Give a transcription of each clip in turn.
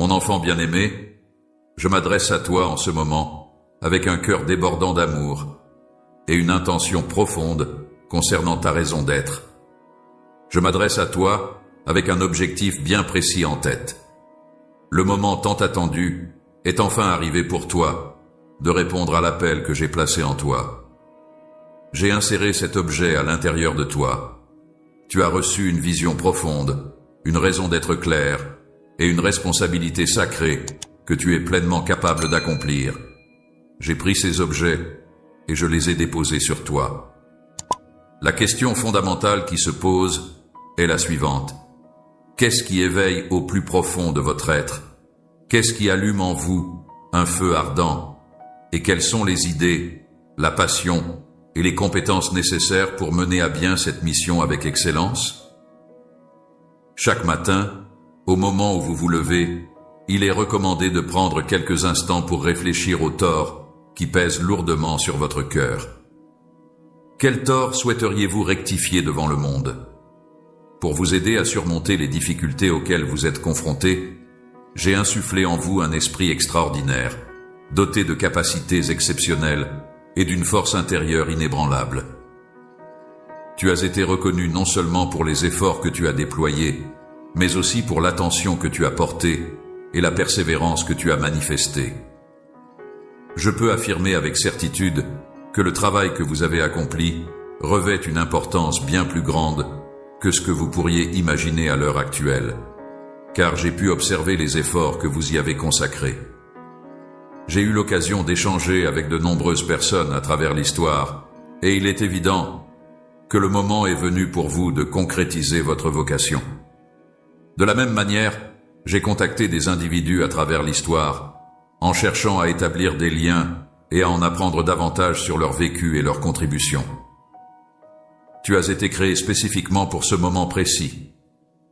Mon enfant bien-aimé, je m'adresse à toi en ce moment avec un cœur débordant d'amour et une intention profonde concernant ta raison d'être. Je m'adresse à toi avec un objectif bien précis en tête. Le moment tant attendu est enfin arrivé pour toi de répondre à l'appel que j'ai placé en toi. J'ai inséré cet objet à l'intérieur de toi. Tu as reçu une vision profonde, une raison d'être claire et une responsabilité sacrée que tu es pleinement capable d'accomplir. J'ai pris ces objets et je les ai déposés sur toi. La question fondamentale qui se pose est la suivante. Qu'est-ce qui éveille au plus profond de votre être? Qu'est-ce qui allume en vous un feu ardent? Et quelles sont les idées, la passion et les compétences nécessaires pour mener à bien cette mission avec excellence? Chaque matin, au moment où vous vous levez, il est recommandé de prendre quelques instants pour réfléchir aux torts qui pèsent lourdement sur votre cœur. Quel tort souhaiteriez-vous rectifier devant le monde? Pour vous aider à surmonter les difficultés auxquelles vous êtes confrontés, j'ai insufflé en vous un esprit extraordinaire, doté de capacités exceptionnelles et d'une force intérieure inébranlable. Tu as été reconnu non seulement pour les efforts que tu as déployés, mais aussi pour l'attention que tu as portée et la persévérance que tu as manifestée. Je peux affirmer avec certitude que le travail que vous avez accompli revêt une importance bien plus grande que ce que vous pourriez imaginer à l'heure actuelle, car j'ai pu observer les efforts que vous y avez consacrés. J'ai eu l'occasion d'échanger avec de nombreuses personnes à travers l'histoire, et il est évident que le moment est venu pour vous de concrétiser votre vocation. De la même manière, j'ai contacté des individus à travers l'histoire, en cherchant à établir des liens et à en apprendre davantage sur leur vécu et leurs contributions. Tu as été créé spécifiquement pour ce moment précis,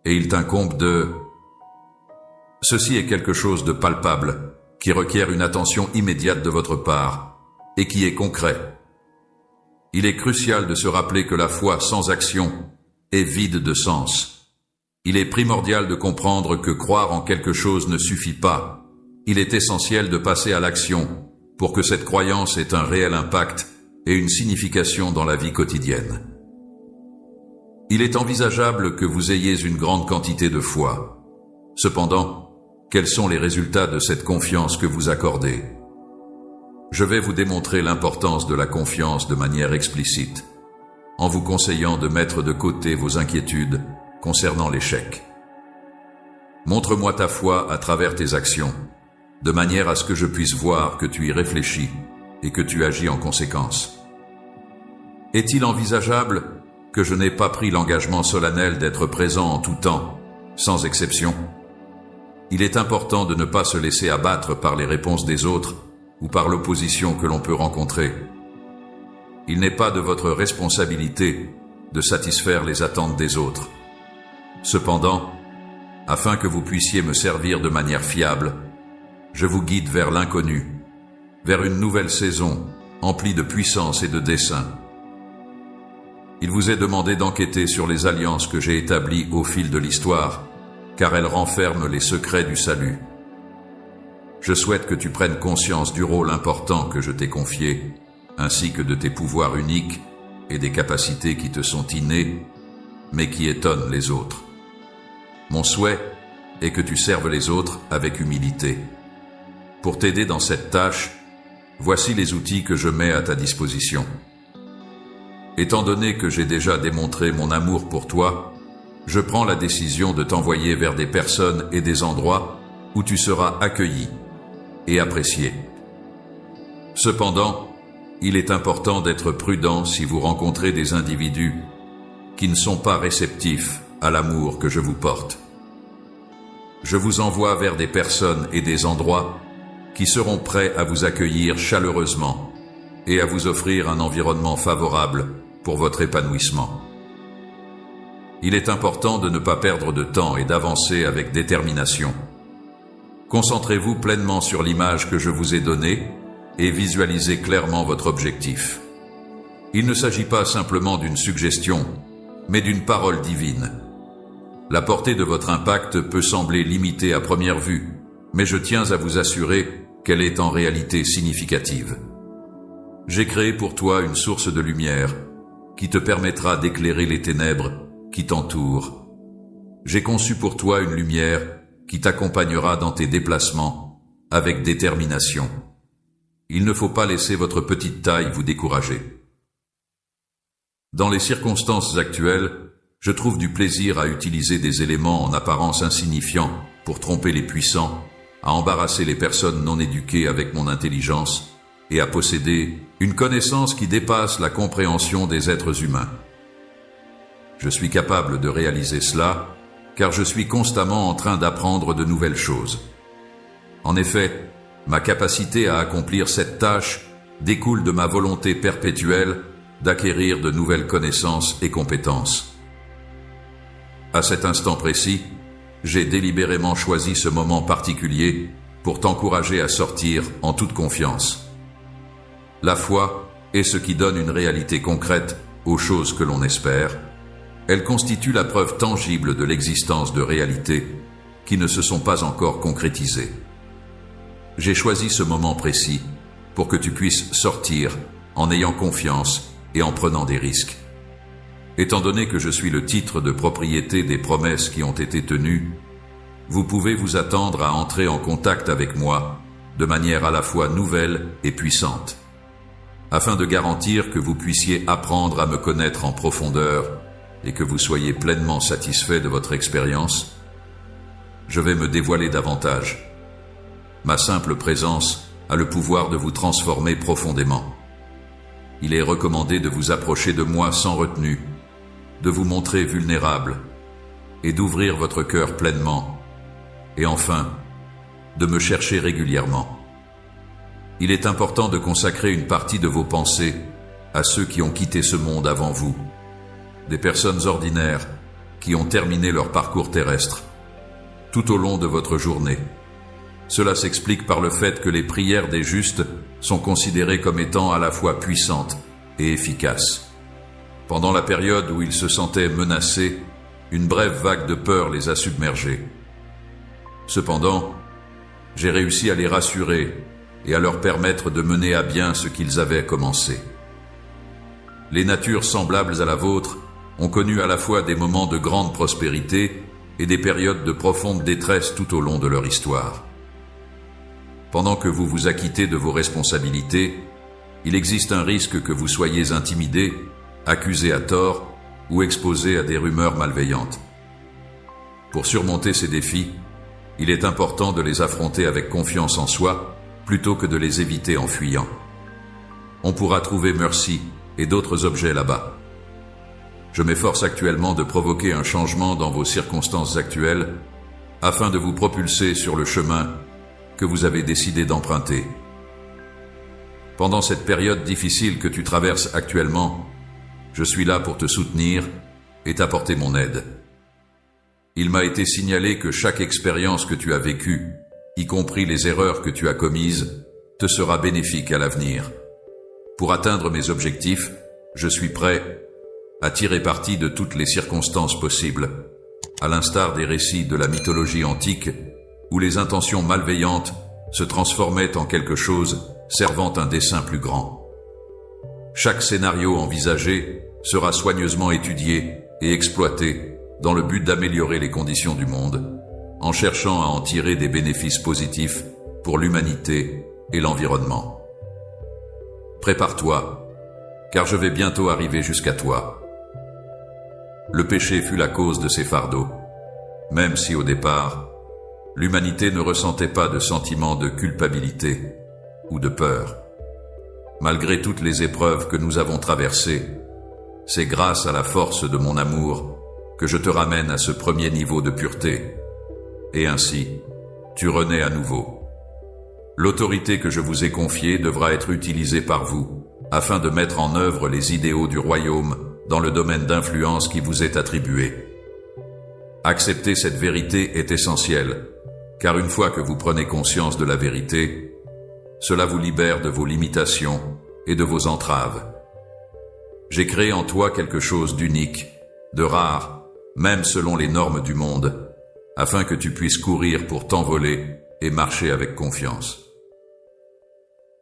et il t'incombe de... Ceci est quelque chose de palpable, qui requiert une attention immédiate de votre part, et qui est concret. Il est crucial de se rappeler que la foi sans action est vide de sens. Il est primordial de comprendre que croire en quelque chose ne suffit pas. Il est essentiel de passer à l'action pour que cette croyance ait un réel impact et une signification dans la vie quotidienne. Il est envisageable que vous ayez une grande quantité de foi. Cependant, quels sont les résultats de cette confiance que vous accordez? Je vais vous démontrer l'importance de la confiance de manière explicite, en vous conseillant de mettre de côté vos inquiétudes concernant l'échec. Montre-moi ta foi à travers tes actions, de manière à ce que je puisse voir que tu y réfléchis et que tu agis en conséquence. Est-il envisageable que je n'ai pas pris l'engagement solennel d'être présent en tout temps, sans exception? Il est important de ne pas se laisser abattre par les réponses des autres ou par l'opposition que l'on peut rencontrer. Il n'est pas de votre responsabilité de satisfaire les attentes des autres. Cependant, afin que vous puissiez me servir de manière fiable, je vous guide vers l'inconnu, vers une nouvelle saison emplie de puissance et de dessein. Il vous est demandé d'enquêter sur les alliances que j'ai établies au fil de l'histoire, car elles renferment les secrets du salut. Je souhaite que tu prennes conscience du rôle important que je t'ai confié, ainsi que de tes pouvoirs uniques et des capacités qui te sont innées, mais qui étonnent les autres. Mon souhait est que tu serves les autres avec humilité. Pour t'aider dans cette tâche, voici les outils que je mets à ta disposition. Étant donné que j'ai déjà démontré mon amour pour toi, je prends la décision de t'envoyer vers des personnes et des endroits où tu seras accueilli et apprécié. Cependant, il est important d'être prudent si vous rencontrez des individus qui ne sont pas réceptifs à l'amour que je vous porte. Je vous envoie vers des personnes et des endroits qui seront prêts à vous accueillir chaleureusement et à vous offrir un environnement favorable pour votre épanouissement. Il est important de ne pas perdre de temps et d'avancer avec détermination. Concentrez-vous pleinement sur l'image que je vous ai donnée et visualisez clairement votre objectif. Il ne s'agit pas simplement d'une suggestion, mais d'une parole divine. La portée de votre impact peut sembler limitée à première vue, mais je tiens à vous assurer qu'elle est en réalité significative. J'ai créé pour toi une source de lumière qui te permettra d'éclairer les ténèbres qui t'entourent. J'ai conçu pour toi une lumière qui t'accompagnera dans tes déplacements avec détermination. Il ne faut pas laisser votre petite taille vous décourager. Dans les circonstances actuelles, je trouve du plaisir à utiliser des éléments en apparence insignifiants pour tromper les puissants, à embarrasser les personnes non éduquées avec mon intelligence et à posséder une connaissance qui dépasse la compréhension des êtres humains. Je suis capable de réaliser cela car je suis constamment en train d'apprendre de nouvelles choses. En effet, ma capacité à accomplir cette tâche découle de ma volonté perpétuelle d'acquérir de nouvelles connaissances et compétences. À cet instant précis, j'ai délibérément choisi ce moment particulier pour t'encourager à sortir en toute confiance. La foi est ce qui donne une réalité concrète aux choses que l'on espère. Elle constitue la preuve tangible de l'existence de réalités qui ne se sont pas encore concrétisées. J'ai choisi ce moment précis pour que tu puisses sortir en ayant confiance et en prenant des risques. Étant donné que je suis le titre de propriété des promesses qui ont été tenues, vous pouvez vous attendre à entrer en contact avec moi de manière à la fois nouvelle et puissante. Afin de garantir que vous puissiez apprendre à me connaître en profondeur et que vous soyez pleinement satisfait de votre expérience, je vais me dévoiler davantage. Ma simple présence a le pouvoir de vous transformer profondément. Il est recommandé de vous approcher de moi sans retenue, de vous montrer vulnérable et d'ouvrir votre cœur pleinement, et enfin, de me chercher régulièrement. Il est important de consacrer une partie de vos pensées à ceux qui ont quitté ce monde avant vous, des personnes ordinaires qui ont terminé leur parcours terrestre, tout au long de votre journée. Cela s'explique par le fait que les prières des justes sont considérées comme étant à la fois puissantes et efficaces. Pendant la période où ils se sentaient menacés, une brève vague de peur les a submergés. Cependant, j'ai réussi à les rassurer et à leur permettre de mener à bien ce qu'ils avaient commencé. Les natures semblables à la vôtre ont connu à la fois des moments de grande prospérité et des périodes de profonde détresse tout au long de leur histoire. Pendant que vous vous acquittez de vos responsabilités, il existe un risque que vous soyez intimidé, accusé à tort ou exposé à des rumeurs malveillantes. Pour surmonter ces défis, il est important de les affronter avec confiance en soi plutôt que de les éviter en fuyant. On pourra trouver Mercy et d'autres objets là-bas. Je m'efforce actuellement de provoquer un changement dans vos circonstances actuelles afin de vous propulser sur le chemin que vous avez décidé d'emprunter. Pendant cette période difficile que tu traverses actuellement, je suis là pour te soutenir et t'apporter mon aide. Il m'a été signalé que chaque expérience que tu as vécue, y compris les erreurs que tu as commises, te sera bénéfique à l'avenir. Pour atteindre mes objectifs, je suis prêt à tirer parti de toutes les circonstances possibles, à l'instar des récits de la mythologie antique où les intentions malveillantes se transformaient en quelque chose servant un dessein plus grand. Chaque scénario envisagé sera soigneusement étudié et exploité dans le but d'améliorer les conditions du monde, en cherchant à en tirer des bénéfices positifs pour l'humanité et l'environnement. Prépare-toi, car je vais bientôt arriver jusqu'à toi. Le péché fut la cause de ces fardeaux, même si au départ, l'humanité ne ressentait pas de sentiment de culpabilité ou de peur. Malgré toutes les épreuves que nous avons traversées, c'est grâce à la force de mon amour que je te ramène à ce premier niveau de pureté. Et ainsi, tu renais à nouveau. L'autorité que je vous ai confiée devra être utilisée par vous, afin de mettre en œuvre les idéaux du royaume dans le domaine d'influence qui vous est attribué. Accepter cette vérité est essentiel, car une fois que vous prenez conscience de la vérité, cela vous libère de vos limitations et de vos entraves. J'ai créé en toi quelque chose d'unique, de rare, même selon les normes du monde, afin que tu puisses courir pour t'envoler et marchez avec confiance.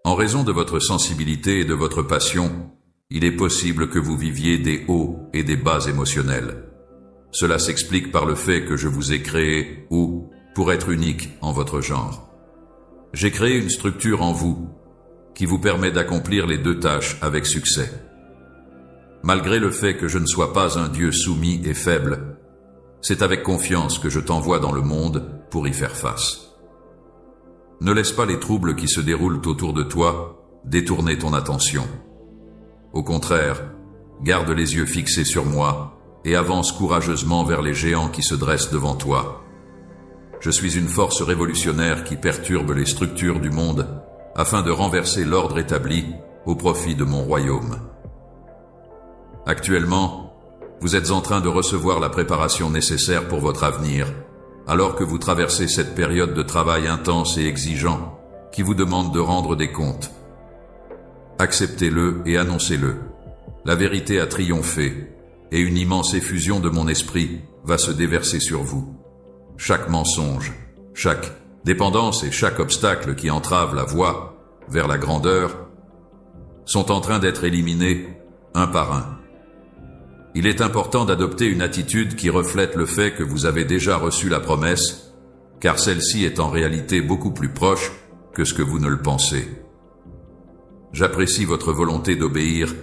En raison de votre sensibilité et de votre passion, il est possible que vous viviez des hauts et des bas émotionnels. Cela s'explique par le fait que je vous ai créé pour être unique en votre genre. J'ai créé une structure en vous qui vous permet d'accomplir les deux tâches avec succès. Malgré le fait que je ne sois pas un Dieu soumis et faible, c'est avec confiance que je t'envoie dans le monde pour y faire face. Ne laisse pas les troubles qui se déroulent autour de toi détourner ton attention. Au contraire, garde les yeux fixés sur moi et avance courageusement vers les géants qui se dressent devant toi. Je suis une force révolutionnaire qui perturbe les structures du monde afin de renverser l'ordre établi au profit de mon royaume. Actuellement, vous êtes en train de recevoir la préparation nécessaire pour votre avenir, alors que vous traversez cette période de travail intense et exigeant qui vous demande de rendre des comptes. Acceptez-le et annoncez-le. La vérité a triomphé et une immense effusion de mon esprit va se déverser sur vous. Chaque mensonge, chaque dépendance et chaque obstacle qui entrave la voie vers la grandeur sont en train d'être éliminés un par un. Il est important d'adopter une attitude qui reflète le fait que vous avez déjà reçu la promesse, car celle-ci est en réalité beaucoup plus proche que ce que vous ne le pensez. J'apprécie votre volonté d'obéir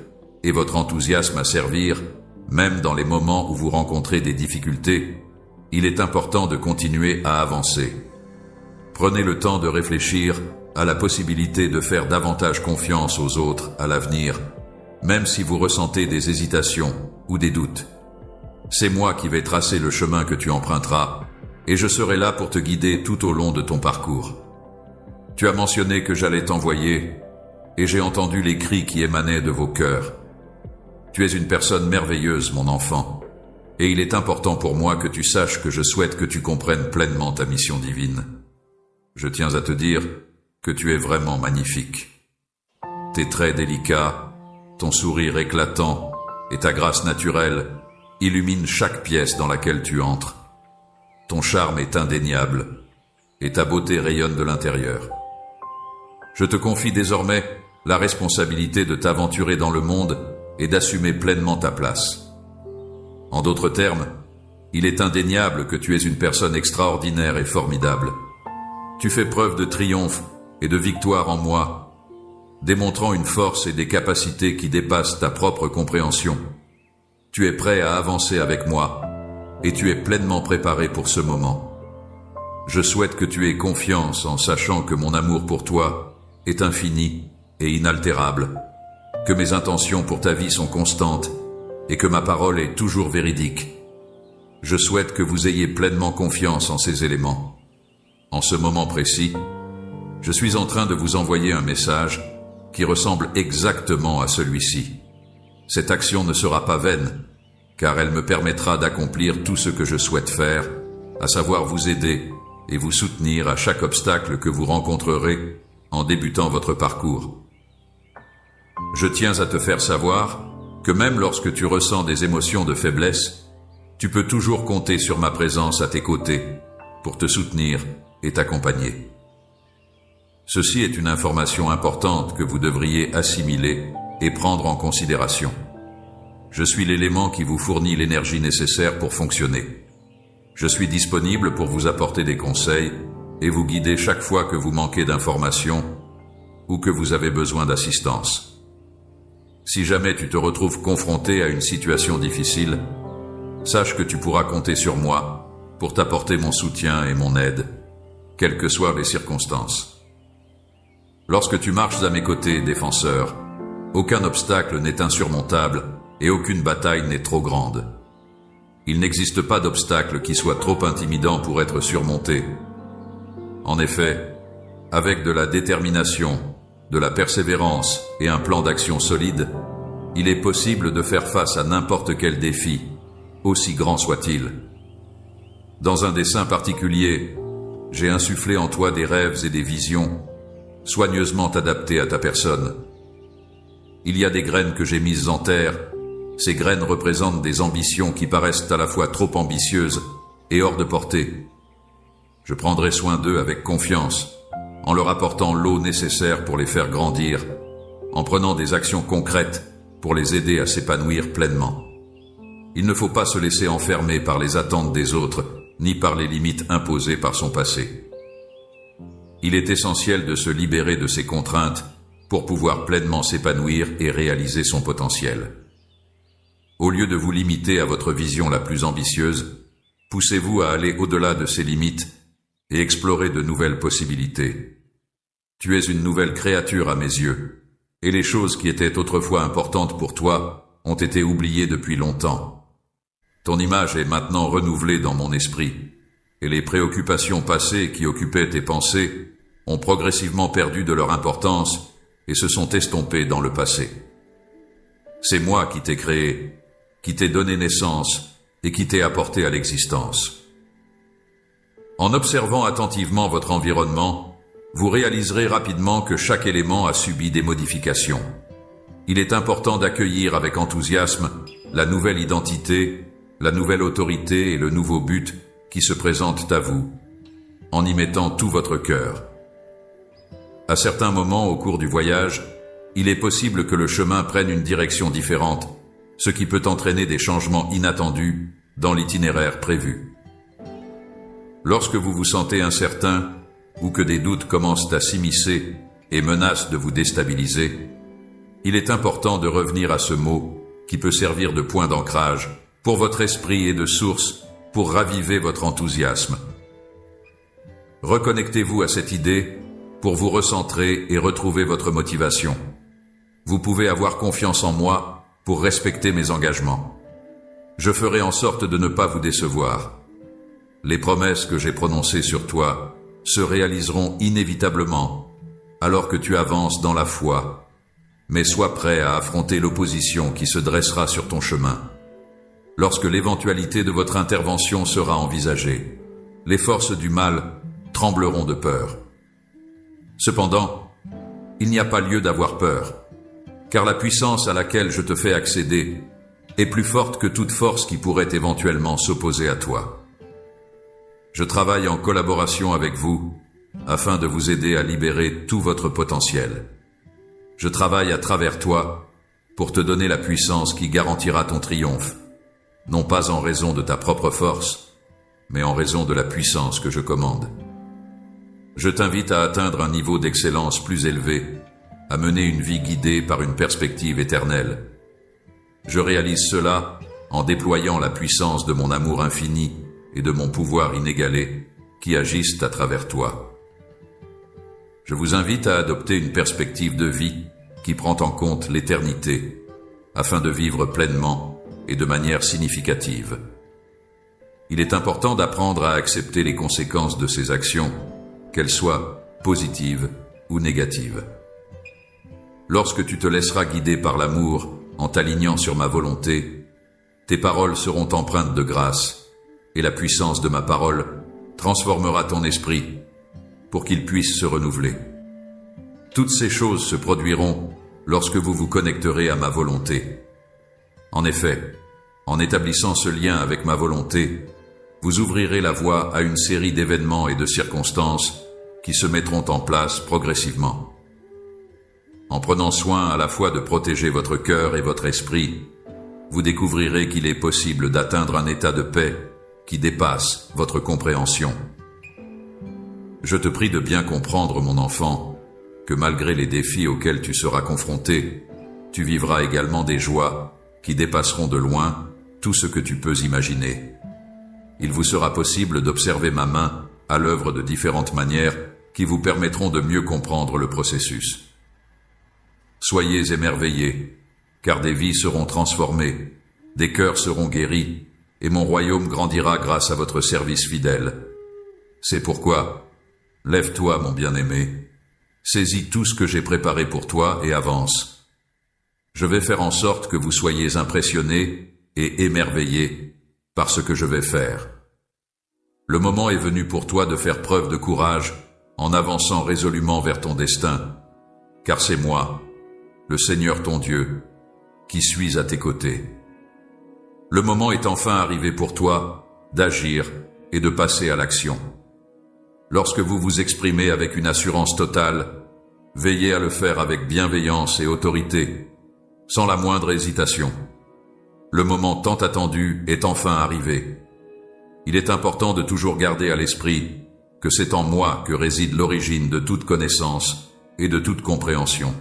et votre enthousiasme à servir, même dans les moments où vous rencontrez des difficultés. Il est important de continuer à avancer. Prenez le temps de réfléchir à la possibilité de faire davantage confiance aux autres à l'avenir, même si vous ressentez des hésitations ou des doutes. C'est moi qui vais tracer le chemin que tu emprunteras, et je serai là pour te guider tout au long de ton parcours. Tu as mentionné que j'allais t'envoyer, et j'ai entendu les cris qui émanaient de vos cœurs. Tu es une personne merveilleuse, mon enfant, et il est important pour moi que tu saches que je souhaite que tu comprennes pleinement ta mission divine. Je tiens à te dire que tu es vraiment magnifique. Tes traits délicats, ton sourire éclatant et ta grâce naturelle illuminent chaque pièce dans laquelle tu entres. Ton charme est indéniable et ta beauté rayonne de l'intérieur. Je te confie désormais la responsabilité de t'aventurer dans le monde et d'assumer pleinement ta place. En d'autres termes, il est indéniable que tu es une personne extraordinaire et formidable. Tu fais preuve de triomphe et de victoire en moi, démontrant une force et des capacités qui dépassent ta propre compréhension. Tu es prêt à avancer avec moi et tu es pleinement préparé pour ce moment. Je souhaite que tu aies confiance en sachant que mon amour pour toi est infini et inaltérable, que mes intentions pour ta vie sont constantes et que ma parole est toujours véridique. Je souhaite que vous ayez pleinement confiance en ces éléments. En ce moment précis, je suis en train de vous envoyer un message qui ressemble exactement à celui-ci. Cette action ne sera pas vaine, car elle me permettra d'accomplir tout ce que je souhaite faire, à savoir vous aider et vous soutenir à chaque obstacle que vous rencontrerez en débutant votre parcours. Je tiens à te faire savoir que même lorsque tu ressens des émotions de faiblesse, tu peux toujours compter sur ma présence à tes côtés pour te soutenir et t'accompagner. Ceci est une information importante que vous devriez assimiler et prendre en considération. Je suis l'élément qui vous fournit l'énergie nécessaire pour fonctionner. Je suis disponible pour vous apporter des conseils et vous guider chaque fois que vous manquez d'informations ou que vous avez besoin d'assistance. Si jamais tu te retrouves confronté à une situation difficile, sache que tu pourras compter sur moi pour t'apporter mon soutien et mon aide, quelles que soient les circonstances. Lorsque tu marches à mes côtés, défenseur, aucun obstacle n'est insurmontable et aucune bataille n'est trop grande. Il n'existe pas d'obstacle qui soit trop intimidant pour être surmonté. En effet, avec de la détermination, de la persévérance et un plan d'action solide, il est possible de faire face à n'importe quel défi, aussi grand soit-il. Dans un dessein particulier, j'ai insufflé en toi des rêves et des visions soigneusement adaptés à ta personne. Il y a des graines que j'ai mises en terre. Ces graines représentent des ambitions qui paraissent à la fois trop ambitieuses et hors de portée. Je prendrai soin d'eux avec confiance, en leur apportant l'eau nécessaire pour les faire grandir, en prenant des actions concrètes pour les aider à s'épanouir pleinement. Il ne faut pas se laisser enfermer par les attentes des autres, ni par les limites imposées par son passé. Il est essentiel de se libérer de ces contraintes pour pouvoir pleinement s'épanouir et réaliser son potentiel. Au lieu de vous limiter à votre vision la plus ambitieuse, poussez-vous à aller au-delà de ces limites et explorer de nouvelles possibilités. Tu es une nouvelle créature à mes yeux, et les choses qui étaient autrefois importantes pour toi ont été oubliées depuis longtemps. Ton image est maintenant renouvelée dans mon esprit, et les préoccupations passées qui occupaient tes pensées ont progressivement perdu de leur importance et se sont estompées dans le passé. C'est moi qui t'ai créé, qui t'ai donné naissance et qui t'ai apporté à l'existence. En observant attentivement votre environnement, vous réaliserez rapidement que chaque élément a subi des modifications. Il est important d'accueillir avec enthousiasme la nouvelle identité, la nouvelle autorité et le nouveau but qui se présentent à vous, en y mettant tout votre cœur. À certains moments au cours du voyage, il est possible que le chemin prenne une direction différente, ce qui peut entraîner des changements inattendus dans l'itinéraire prévu. Lorsque vous vous sentez incertain ou que des doutes commencent à s'immiscer et menacent de vous déstabiliser, il est important de revenir à ce mot qui peut servir de point d'ancrage pour votre esprit et de source pour raviver votre enthousiasme. Reconnectez-vous à cette idée pour vous recentrer et retrouver votre motivation. Vous pouvez avoir confiance en moi pour respecter mes engagements. Je ferai en sorte de ne pas vous décevoir. Les promesses que j'ai prononcées sur toi se réaliseront inévitablement alors que tu avances dans la foi, mais sois prêt à affronter l'opposition qui se dressera sur ton chemin. Lorsque l'éventualité de votre intervention sera envisagée, les forces du mal trembleront de peur. Cependant, il n'y a pas lieu d'avoir peur, car la puissance à laquelle je te fais accéder est plus forte que toute force qui pourrait éventuellement s'opposer à toi. Je travaille en collaboration avec vous afin de vous aider à libérer tout votre potentiel. Je travaille à travers toi pour te donner la puissance qui garantira ton triomphe, non pas en raison de ta propre force, mais en raison de la puissance que je commande. Je t'invite à atteindre un niveau d'excellence plus élevé, à mener une vie guidée par une perspective éternelle. Je réalise cela en déployant la puissance de mon amour infini et de mon pouvoir inégalé qui agissent à travers toi. Je vous invite à adopter une perspective de vie qui prend en compte l'éternité, afin de vivre pleinement et de manière significative. Il est important d'apprendre à accepter les conséquences de ses actions, qu'elles soient positives ou négatives. Lorsque tu te laisseras guider par l'amour en t'alignant sur ma volonté, tes paroles seront empreintes de grâce, et la puissance de ma parole transformera ton esprit pour qu'il puisse se renouveler. Toutes ces choses se produiront lorsque vous vous connecterez à ma volonté. En effet, en établissant ce lien avec ma volonté, vous ouvrirez la voie à une série d'événements et de circonstances qui se mettront en place progressivement. En prenant soin à la fois de protéger votre cœur et votre esprit, vous découvrirez qu'il est possible d'atteindre un état de paix qui dépasse votre compréhension. Je te prie de bien comprendre, mon enfant, que malgré les défis auxquels tu seras confronté, tu vivras également des joies qui dépasseront de loin tout ce que tu peux imaginer. Il vous sera possible d'observer ma main à l'œuvre de différentes manières qui vous permettront de mieux comprendre le processus. Soyez émerveillés, car des vies seront transformées, des cœurs seront guéris, et mon royaume grandira grâce à votre service fidèle. C'est pourquoi, lève-toi, mon bien-aimé, saisis tout ce que j'ai préparé pour toi et avance. Je vais faire en sorte que vous soyez impressionnés et émerveillés par ce que je vais faire. Le moment est venu pour toi de faire preuve de courage en avançant résolument vers ton destin, car c'est moi, le Seigneur ton Dieu, qui suis à tes côtés. Le moment est enfin arrivé pour toi d'agir et de passer à l'action. Lorsque vous vous exprimez avec une assurance totale, veillez à le faire avec bienveillance et autorité, sans la moindre hésitation. Le moment tant attendu est enfin arrivé. Il est important de toujours garder à l'esprit que c'est en moi que réside l'origine de toute connaissance et de toute compréhension.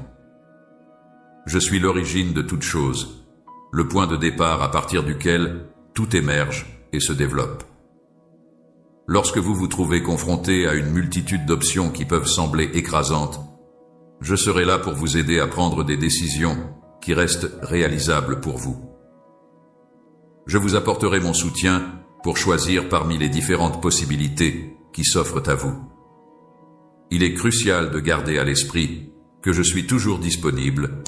Je suis l'origine de toute chose, le point de départ à partir duquel tout émerge et se développe. Lorsque vous vous trouvez confronté à une multitude d'options qui peuvent sembler écrasantes, je serai là pour vous aider à prendre des décisions qui restent réalisables pour vous. Je vous apporterai mon soutien pour choisir parmi les différentes possibilités qui s'offrent à vous. Il est crucial de garder à l'esprit que je suis toujours disponible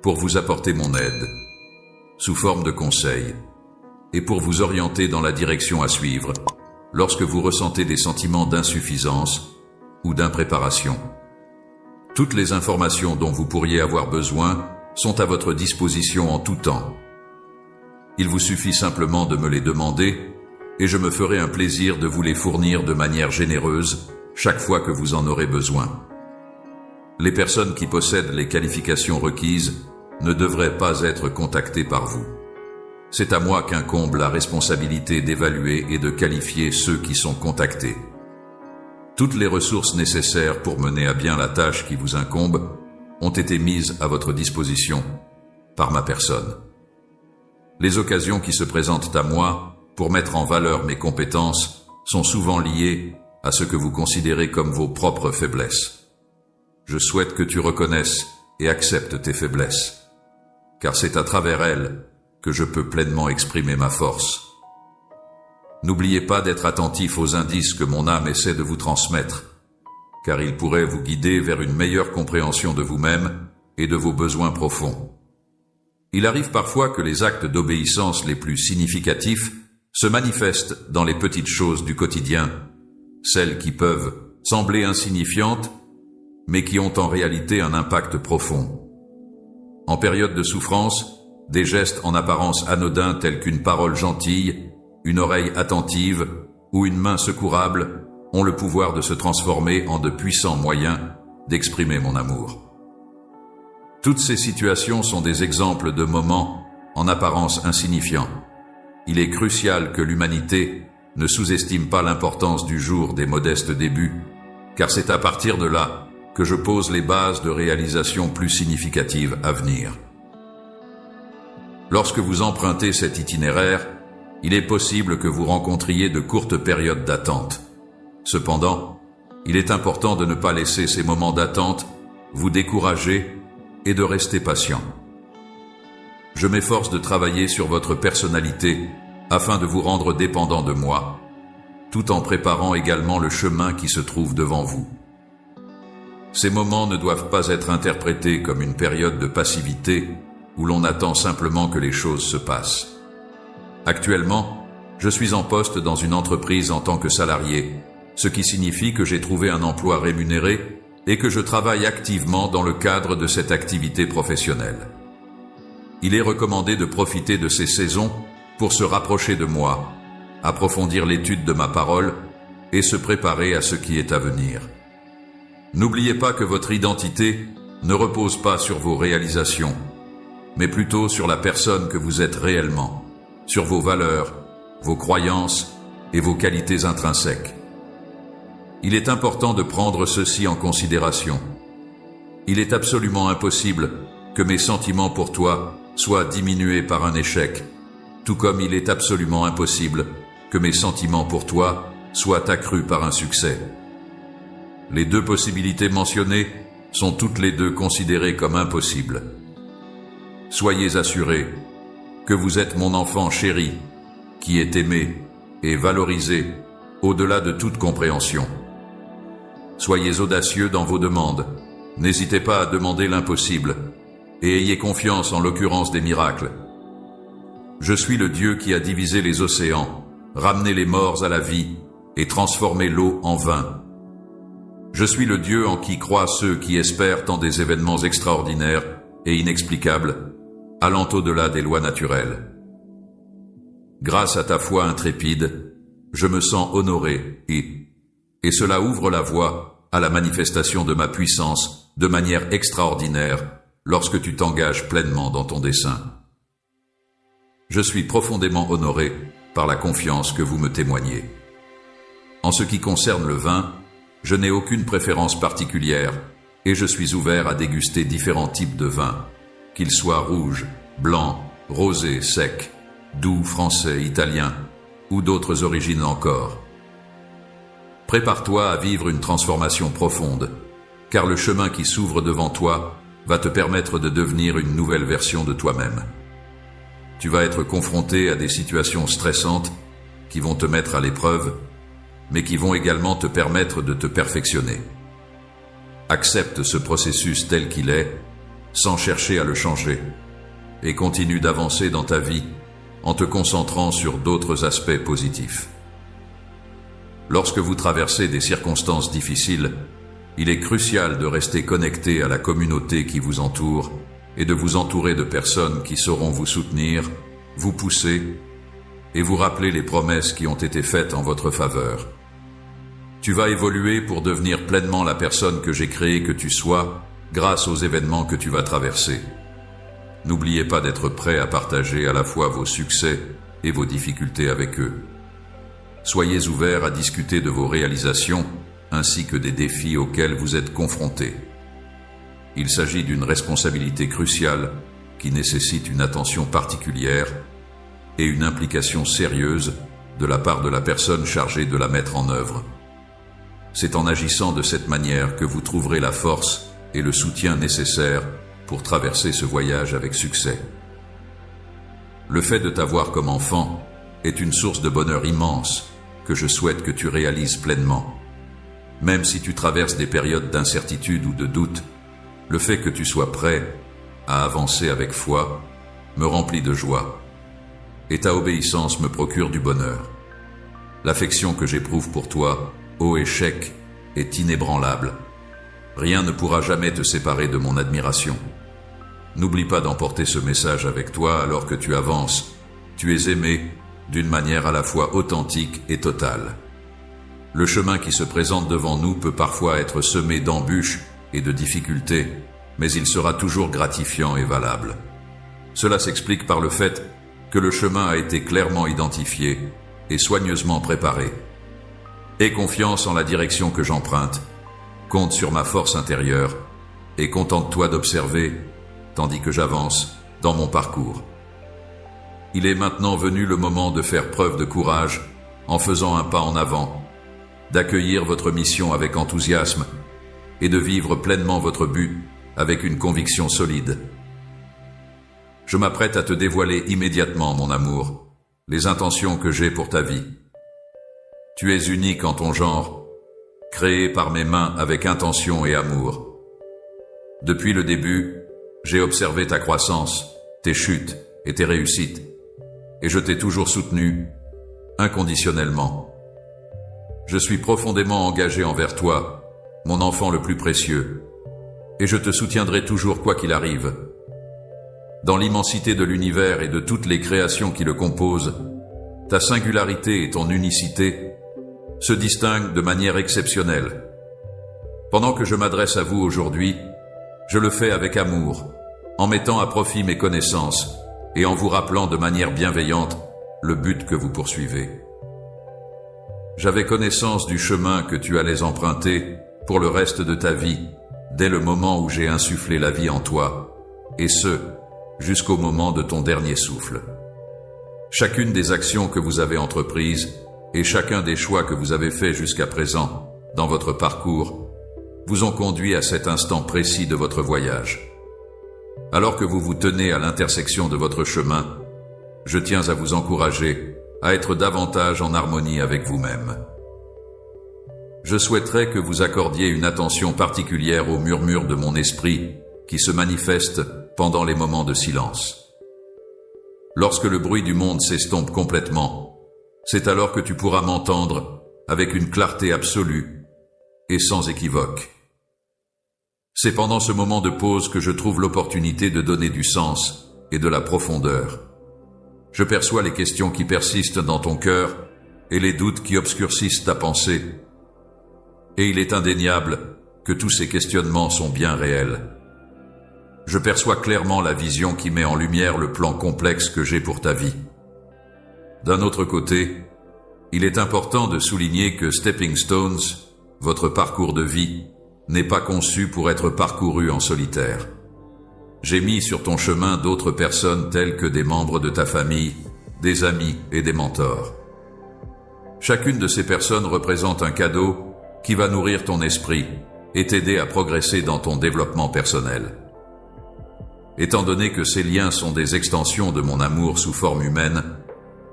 pour vous apporter mon aide, sous forme de conseils, et pour vous orienter dans la direction à suivre lorsque vous ressentez des sentiments d'insuffisance ou d'impréparation. Toutes les informations dont vous pourriez avoir besoin sont à votre disposition en tout temps. Il vous suffit simplement de me les demander et je me ferai un plaisir de vous les fournir de manière généreuse chaque fois que vous en aurez besoin. Les personnes qui possèdent les qualifications requises ne devraient pas être contactées par vous. C'est à moi qu'incombe la responsabilité d'évaluer et de qualifier ceux qui sont contactés. Toutes les ressources nécessaires pour mener à bien la tâche qui vous incombe ont été mises à votre disposition par ma personne. Les occasions qui se présentent à moi pour mettre en valeur mes compétences sont souvent liées à ce que vous considérez comme vos propres faiblesses. Je souhaite que tu reconnaisses et acceptes tes faiblesses, car c'est à travers elles que je peux pleinement exprimer ma force. N'oubliez pas d'être attentif aux indices que mon âme essaie de vous transmettre, car ils pourraient vous guider vers une meilleure compréhension de vous-même et de vos besoins profonds. Il arrive parfois que les actes d'obéissance les plus significatifs se manifestent dans les petites choses du quotidien, celles qui peuvent sembler insignifiantes, mais qui ont en réalité un impact profond. En période de souffrance, des gestes en apparence anodins tels qu'une parole gentille, une oreille attentive ou une main secourable ont le pouvoir de se transformer en de puissants moyens d'exprimer mon amour. Toutes ces situations sont des exemples de moments en apparence insignifiants. Il est crucial que l'humanité ne sous-estime pas l'importance du jour des modestes débuts, car c'est à partir de là que je pose les bases de réalisations plus significatives à venir. Lorsque vous empruntez cet itinéraire, il est possible que vous rencontriez de courtes périodes d'attente. Cependant, il est important de ne pas laisser ces moments d'attente vous décourager et de rester patient. Je m'efforce de travailler sur votre personnalité afin de vous rendre dépendant de moi, tout en préparant également le chemin qui se trouve devant vous. Ces moments ne doivent pas être interprétés comme une période de passivité où l'on attend simplement que les choses se passent. Actuellement, je suis en poste dans une entreprise en tant que salarié, ce qui signifie que j'ai trouvé un emploi rémunéré et que je travaille activement dans le cadre de cette activité professionnelle. Il est recommandé de profiter de ces saisons pour se rapprocher de moi, approfondir l'étude de ma parole et se préparer à ce qui est à venir. N'oubliez pas que votre identité ne repose pas sur vos réalisations, mais plutôt sur la personne que vous êtes réellement, sur vos valeurs, vos croyances et vos qualités intrinsèques. Il est important de prendre ceci en considération. Il est absolument impossible que mes sentiments pour toi soient diminués par un échec, tout comme il est absolument impossible que mes sentiments pour toi soient accrus par un succès. Les deux possibilités mentionnées sont toutes les deux considérées comme impossibles. Soyez assurés que vous êtes mon enfant chéri, qui est aimé et valorisé au-delà de toute compréhension. Soyez audacieux dans vos demandes, n'hésitez pas à demander l'impossible, et ayez confiance en l'occurrence des miracles. Je suis le Dieu qui a divisé les océans, ramené les morts à la vie et transformé l'eau en vin. Je suis le Dieu en qui croient ceux qui espèrent en des événements extraordinaires et inexplicables, allant au-delà des lois naturelles. Grâce à ta foi intrépide, je me sens honoré et et cela ouvre la voie à la manifestation de ma puissance de manière extraordinaire lorsque tu t'engages pleinement dans ton dessein. Je suis profondément honoré par la confiance que vous me témoignez. En ce qui concerne le vin, je n'ai aucune préférence particulière et je suis ouvert à déguster différents types de vins, qu'ils soient rouges, blancs, rosés, secs, doux, français, italiens ou d'autres origines encore. Prépare-toi à vivre une transformation profonde, car le chemin qui s'ouvre devant toi va te permettre de devenir une nouvelle version de toi-même. Tu vas être confronté à des situations stressantes qui vont te mettre à l'épreuve, mais qui vont également te permettre de te perfectionner. Accepte ce processus tel qu'il est, sans chercher à le changer, et continue d'avancer dans ta vie en te concentrant sur d'autres aspects positifs. Lorsque vous traversez des circonstances difficiles, il est crucial de rester connecté à la communauté qui vous entoure et de vous entourer de personnes qui sauront vous soutenir, vous pousser et vous rappeler les promesses qui ont été faites en votre faveur. Tu vas évoluer pour devenir pleinement la personne que j'ai créée que tu sois grâce aux événements que tu vas traverser. N'oubliez pas d'être prêt à partager à la fois vos succès et vos difficultés avec eux. Soyez ouverts à discuter de vos réalisations ainsi que des défis auxquels vous êtes confrontés. Il s'agit d'une responsabilité cruciale qui nécessite une attention particulière et une implication sérieuse de la part de la personne chargée de la mettre en œuvre. C'est en agissant de cette manière que vous trouverez la force et le soutien nécessaires pour traverser ce voyage avec succès. Le fait de t'avoir comme enfant est une source de bonheur immense que je souhaite que tu réalises pleinement. Même si tu traverses des périodes d'incertitude ou de doute, le fait que tu sois prêt à avancer avec foi me remplit de joie, et ta obéissance me procure du bonheur. L'affection que j'éprouve pour toi, ô échec, est inébranlable. Rien ne pourra jamais te séparer de mon admiration. N'oublie pas d'emporter ce message avec toi alors que tu avances. Tu es aimé d'une manière à la fois authentique et totale. Le chemin qui se présente devant nous peut parfois être semé d'embûches et de difficultés, mais il sera toujours gratifiant et valable. Cela s'explique par le fait que le chemin a été clairement identifié et soigneusement préparé. Aie confiance en la direction que j'emprunte, compte sur ma force intérieure et contente-toi d'observer, tandis que j'avance dans mon parcours. Il est maintenant venu le moment de faire preuve de courage en faisant un pas en avant, d'accueillir votre mission avec enthousiasme et de vivre pleinement votre but avec une conviction solide. Je m'apprête à te dévoiler immédiatement, mon amour, les intentions que j'ai pour ta vie. Tu es unique en ton genre, créé par mes mains avec intention et amour. Depuis le début, j'ai observé ta croissance, tes chutes et tes réussites, et je t'ai toujours soutenu, inconditionnellement. Je suis profondément engagé envers toi, mon enfant le plus précieux, et je te soutiendrai toujours quoi qu'il arrive. Dans l'immensité de l'univers et de toutes les créations qui le composent, ta singularité et ton unicité se distinguent de manière exceptionnelle. Pendant que je m'adresse à vous aujourd'hui, je le fais avec amour, en mettant à profit mes connaissances et en vous rappelant de manière bienveillante le but que vous poursuivez. J'avais connaissance du chemin que tu allais emprunter pour le reste de ta vie, dès le moment où j'ai insufflé la vie en toi, et ce, jusqu'au moment de ton dernier souffle. Chacune des actions que vous avez entreprises et chacun des choix que vous avez faits jusqu'à présent dans votre parcours vous ont conduit à cet instant précis de votre voyage. Alors que vous vous tenez à l'intersection de votre chemin, je tiens à vous encourager à être davantage en harmonie avec vous-même. Je souhaiterais que vous accordiez une attention particulière aux murmures de mon esprit qui se manifestent pendant les moments de silence. Lorsque le bruit du monde s'estompe complètement, c'est alors que tu pourras m'entendre avec une clarté absolue et sans équivoque. C'est pendant ce moment de pause que je trouve l'opportunité de donner du sens et de la profondeur. Je perçois les questions qui persistent dans ton cœur et les doutes qui obscurcissent ta pensée. Et il est indéniable que tous ces questionnements sont bien réels. Je perçois clairement la vision qui met en lumière le plan complexe que j'ai pour ta vie. D'un autre côté, il est important de souligner que Stepping Stones, votre parcours de vie, n'est pas conçu pour être parcouru en solitaire. J'ai mis sur ton chemin d'autres personnes telles que des membres de ta famille, des amis et des mentors. Chacune de ces personnes représente un cadeau qui va nourrir ton esprit et t'aider à progresser dans ton développement personnel. Étant donné que ces liens sont des extensions de mon amour sous forme humaine,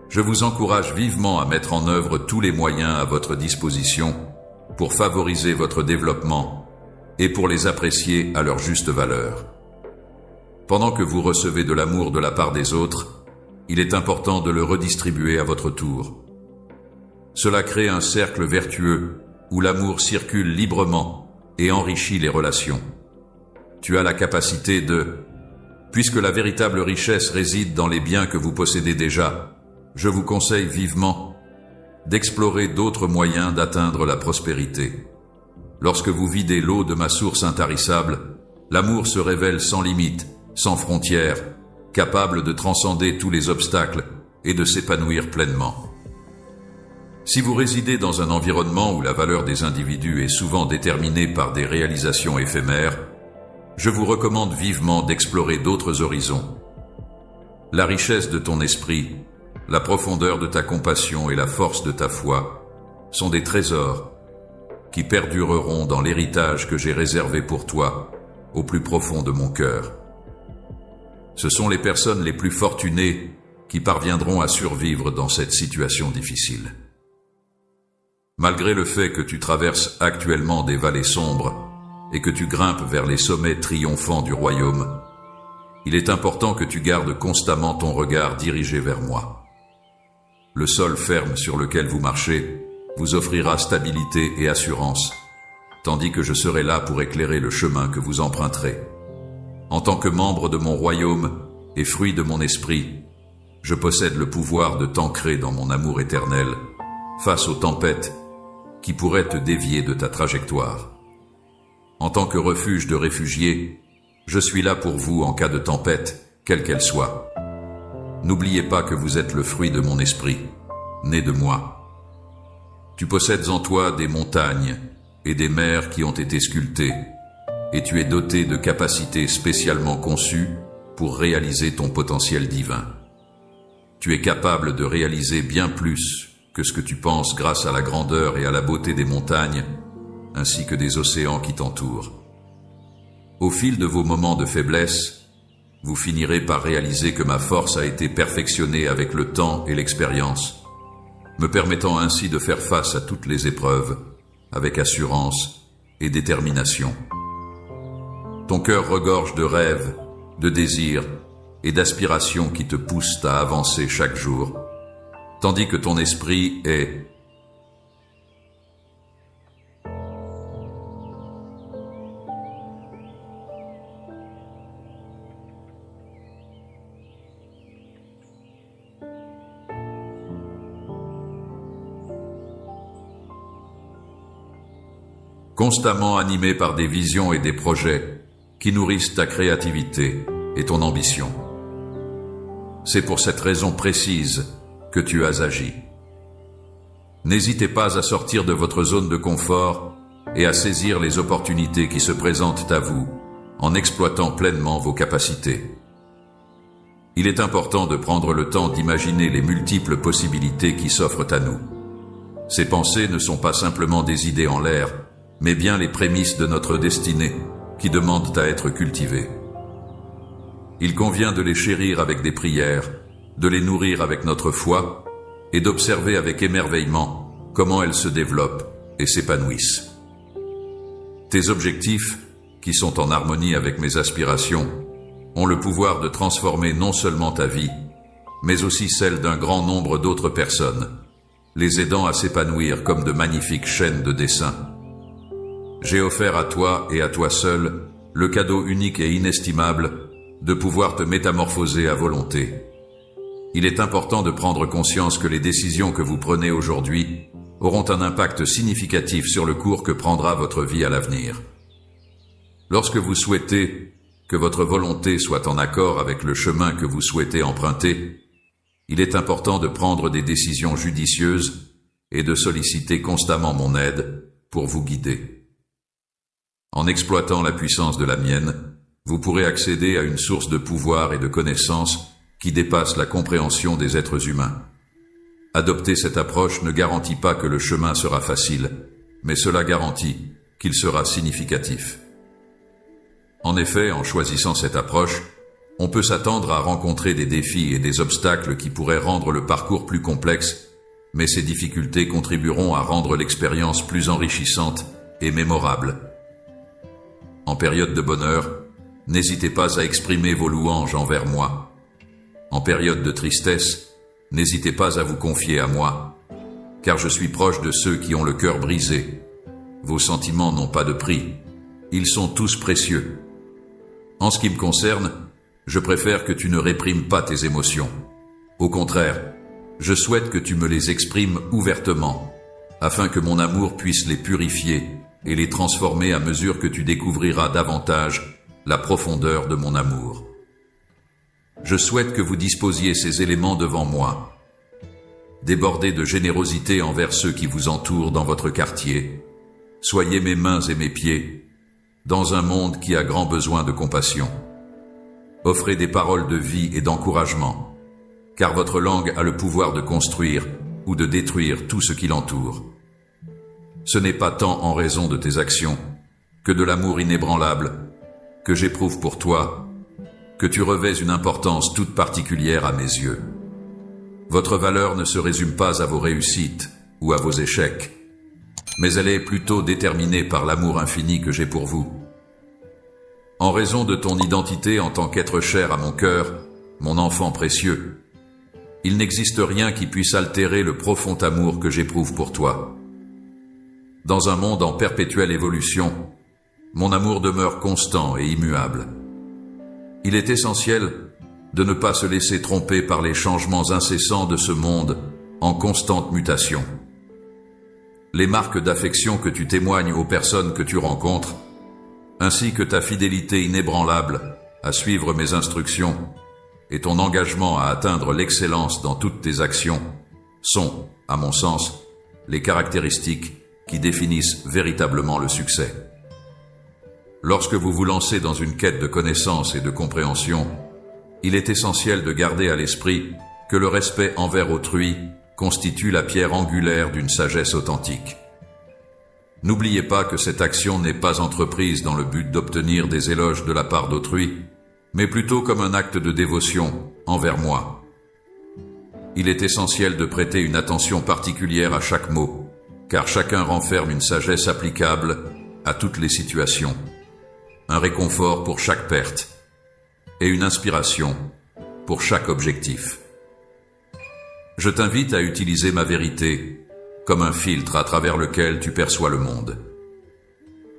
je vous encourage vivement à mettre en œuvre tous les moyens à votre disposition pour favoriser votre développement et pour les apprécier à leur juste valeur. Pendant que vous recevez de l'amour de la part des autres, il est important de le redistribuer à votre tour. Cela crée un cercle vertueux où l'amour circule librement et enrichit les relations. Tu as la capacité puisque la véritable richesse réside dans les biens que vous possédez déjà, je vous conseille vivement d'explorer d'autres moyens d'atteindre la prospérité. Lorsque vous videz l'eau de ma source intarissable, l'amour se révèle sans limite, sans frontières, capable de transcender tous les obstacles et de s'épanouir pleinement. Si vous résidez dans un environnement où la valeur des individus est souvent déterminée par des réalisations éphémères, je vous recommande vivement d'explorer d'autres horizons. La richesse de ton esprit, la profondeur de ta compassion et la force de ta foi sont des trésors qui perdureront dans l'héritage que j'ai réservé pour toi au plus profond de mon cœur. Ce sont les personnes les plus fortunées qui parviendront à survivre dans cette situation difficile. Malgré le fait que tu traverses actuellement des vallées sombres et que tu grimpes vers les sommets triomphants du royaume, il est important que tu gardes constamment ton regard dirigé vers moi. Le sol ferme sur lequel vous marchez vous offrira stabilité et assurance, tandis que je serai là pour éclairer le chemin que vous emprunterez. En tant que membre de mon royaume et fruit de mon esprit, je possède le pouvoir de t'ancrer dans mon amour éternel face aux tempêtes qui pourraient te dévier de ta trajectoire. En tant que refuge de réfugiés, je suis là pour vous en cas de tempête, quelle qu'elle soit. N'oubliez pas que vous êtes le fruit de mon esprit, né de moi. Tu possèdes en toi des montagnes et des mers qui ont été sculptées, et tu es doté de capacités spécialement conçues pour réaliser ton potentiel divin. Tu es capable de réaliser bien plus que ce que tu penses grâce à la grandeur et à la beauté des montagnes, ainsi que des océans qui t'entourent. Au fil de vos moments de faiblesse, vous finirez par réaliser que ma force a été perfectionnée avec le temps et l'expérience, me permettant ainsi de faire face à toutes les épreuves avec assurance et détermination. Ton cœur regorge de rêves, de désirs et d'aspirations qui te poussent à avancer chaque jour, tandis que ton esprit est constamment animé par des visions et des projets qui nourrissent ta créativité et ton ambition. C'est pour cette raison précise que tu as agi. N'hésitez pas à sortir de votre zone de confort et à saisir les opportunités qui se présentent à vous en exploitant pleinement vos capacités. Il est important de prendre le temps d'imaginer les multiples possibilités qui s'offrent à nous. Ces pensées ne sont pas simplement des idées en l'air, mais bien les prémices de notre destinée qui demandent à être cultivées. Il convient de les chérir avec des prières, de les nourrir avec notre foi et d'observer avec émerveillement comment elles se développent et s'épanouissent. Tes objectifs, qui sont en harmonie avec mes aspirations, ont le pouvoir de transformer non seulement ta vie, mais aussi celle d'un grand nombre d'autres personnes, les aidant à s'épanouir comme de magnifiques chaînes de dessin. J'ai offert à toi et à toi seul le cadeau unique et inestimable de pouvoir te métamorphoser à volonté. Il est important de prendre conscience que les décisions que vous prenez aujourd'hui auront un impact significatif sur le cours que prendra votre vie à l'avenir. Lorsque vous souhaitez que votre volonté soit en accord avec le chemin que vous souhaitez emprunter, il est important de prendre des décisions judicieuses et de solliciter constamment mon aide pour vous guider. En exploitant la puissance de la mienne, vous pourrez accéder à une source de pouvoir et de connaissances qui dépasse la compréhension des êtres humains. Adopter cette approche ne garantit pas que le chemin sera facile, mais cela garantit qu'il sera significatif. En effet, en choisissant cette approche, on peut s'attendre à rencontrer des défis et des obstacles qui pourraient rendre le parcours plus complexe, mais ces difficultés contribueront à rendre l'expérience plus enrichissante et mémorable. En période de bonheur, n'hésitez pas à exprimer vos louanges envers moi. En période de tristesse, n'hésitez pas à vous confier à moi, car je suis proche de ceux qui ont le cœur brisé. Vos sentiments n'ont pas de prix, ils sont tous précieux. En ce qui me concerne, je préfère que tu ne réprimes pas tes émotions. Au contraire, je souhaite que tu me les exprimes ouvertement, afin que mon amour puisse les purifier et les transformer à mesure que tu découvriras davantage la profondeur de mon amour. Je souhaite que vous disposiez ces éléments devant moi. Débordez de générosité envers ceux qui vous entourent dans votre quartier. Soyez mes mains et mes pieds, dans un monde qui a grand besoin de compassion. Offrez des paroles de vie et d'encouragement, car votre langue a le pouvoir de construire ou de détruire tout ce qui l'entoure. Ce n'est pas tant en raison de tes actions que de l'amour inébranlable que j'éprouve pour toi que tu revêts une importance toute particulière à mes yeux. Votre valeur ne se résume pas à vos réussites ou à vos échecs, mais elle est plutôt déterminée par l'amour infini que j'ai pour vous. En raison de ton identité en tant qu'être cher à mon cœur, mon enfant précieux, il n'existe rien qui puisse altérer le profond amour que j'éprouve pour toi. Dans un monde en perpétuelle évolution, mon amour demeure constant et immuable. Il est essentiel de ne pas se laisser tromper par les changements incessants de ce monde en constante mutation. Les marques d'affection que tu témoignes aux personnes que tu rencontres, ainsi que ta fidélité inébranlable à suivre mes instructions et ton engagement à atteindre l'excellence dans toutes tes actions, sont, à mon sens, les caractéristiques qui définissent véritablement le succès. Lorsque vous vous lancez dans une quête de connaissance et de compréhension, il est essentiel de garder à l'esprit que le respect envers autrui constitue la pierre angulaire d'une sagesse authentique. N'oubliez pas que cette action n'est pas entreprise dans le but d'obtenir des éloges de la part d'autrui, mais plutôt comme un acte de dévotion envers moi. Il est essentiel de prêter une attention particulière à chaque mot, car chacun renferme une sagesse applicable à toutes les situations, un réconfort pour chaque perte et une inspiration pour chaque objectif. Je t'invite à utiliser ma vérité comme un filtre à travers lequel tu perçois le monde.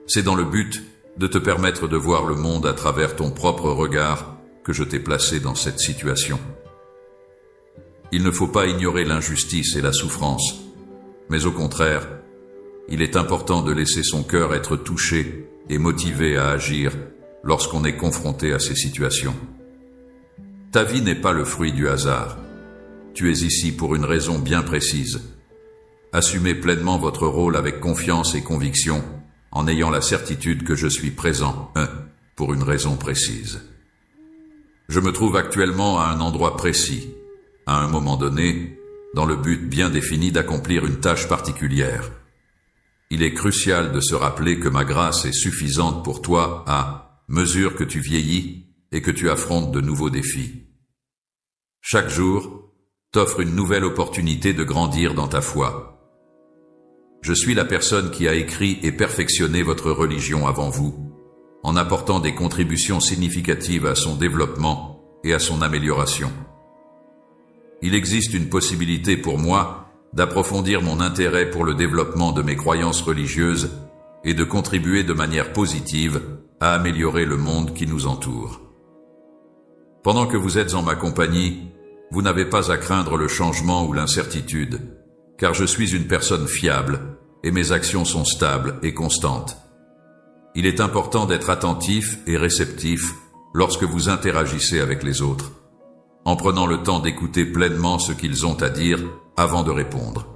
C'est dans le but de te permettre de voir le monde à travers ton propre regard que je t'ai placé dans cette situation. Il ne faut pas ignorer l'injustice et la souffrance, mais au contraire, il est important de laisser son cœur être touché et motivé à agir lorsqu'on est confronté à ces situations. Ta vie n'est pas le fruit du hasard. Tu es ici pour une raison bien précise. Assumez pleinement votre rôle avec confiance et conviction, en ayant la certitude que je suis présent, pour une raison précise. Je me trouve actuellement à un endroit précis, à un moment donné, dans le but bien défini d'accomplir une tâche particulière. Il est crucial de se rappeler que ma grâce est suffisante pour toi à mesure que tu vieillis et que tu affrontes de nouveaux défis. Chaque jour t'offre une nouvelle opportunité de grandir dans ta foi. Je suis la personne qui a écrit et perfectionné votre religion avant vous, en apportant des contributions significatives à son développement et à son amélioration. Il existe une possibilité pour moi d'approfondir mon intérêt pour le développement de mes croyances religieuses et de contribuer de manière positive à améliorer le monde qui nous entoure. Pendant que vous êtes en ma compagnie, vous n'avez pas à craindre le changement ou l'incertitude, car je suis une personne fiable et mes actions sont stables et constantes. Il est important d'être attentif et réceptif lorsque vous interagissez avec les autres, en prenant le temps d'écouter pleinement ce qu'ils ont à dire avant de répondre.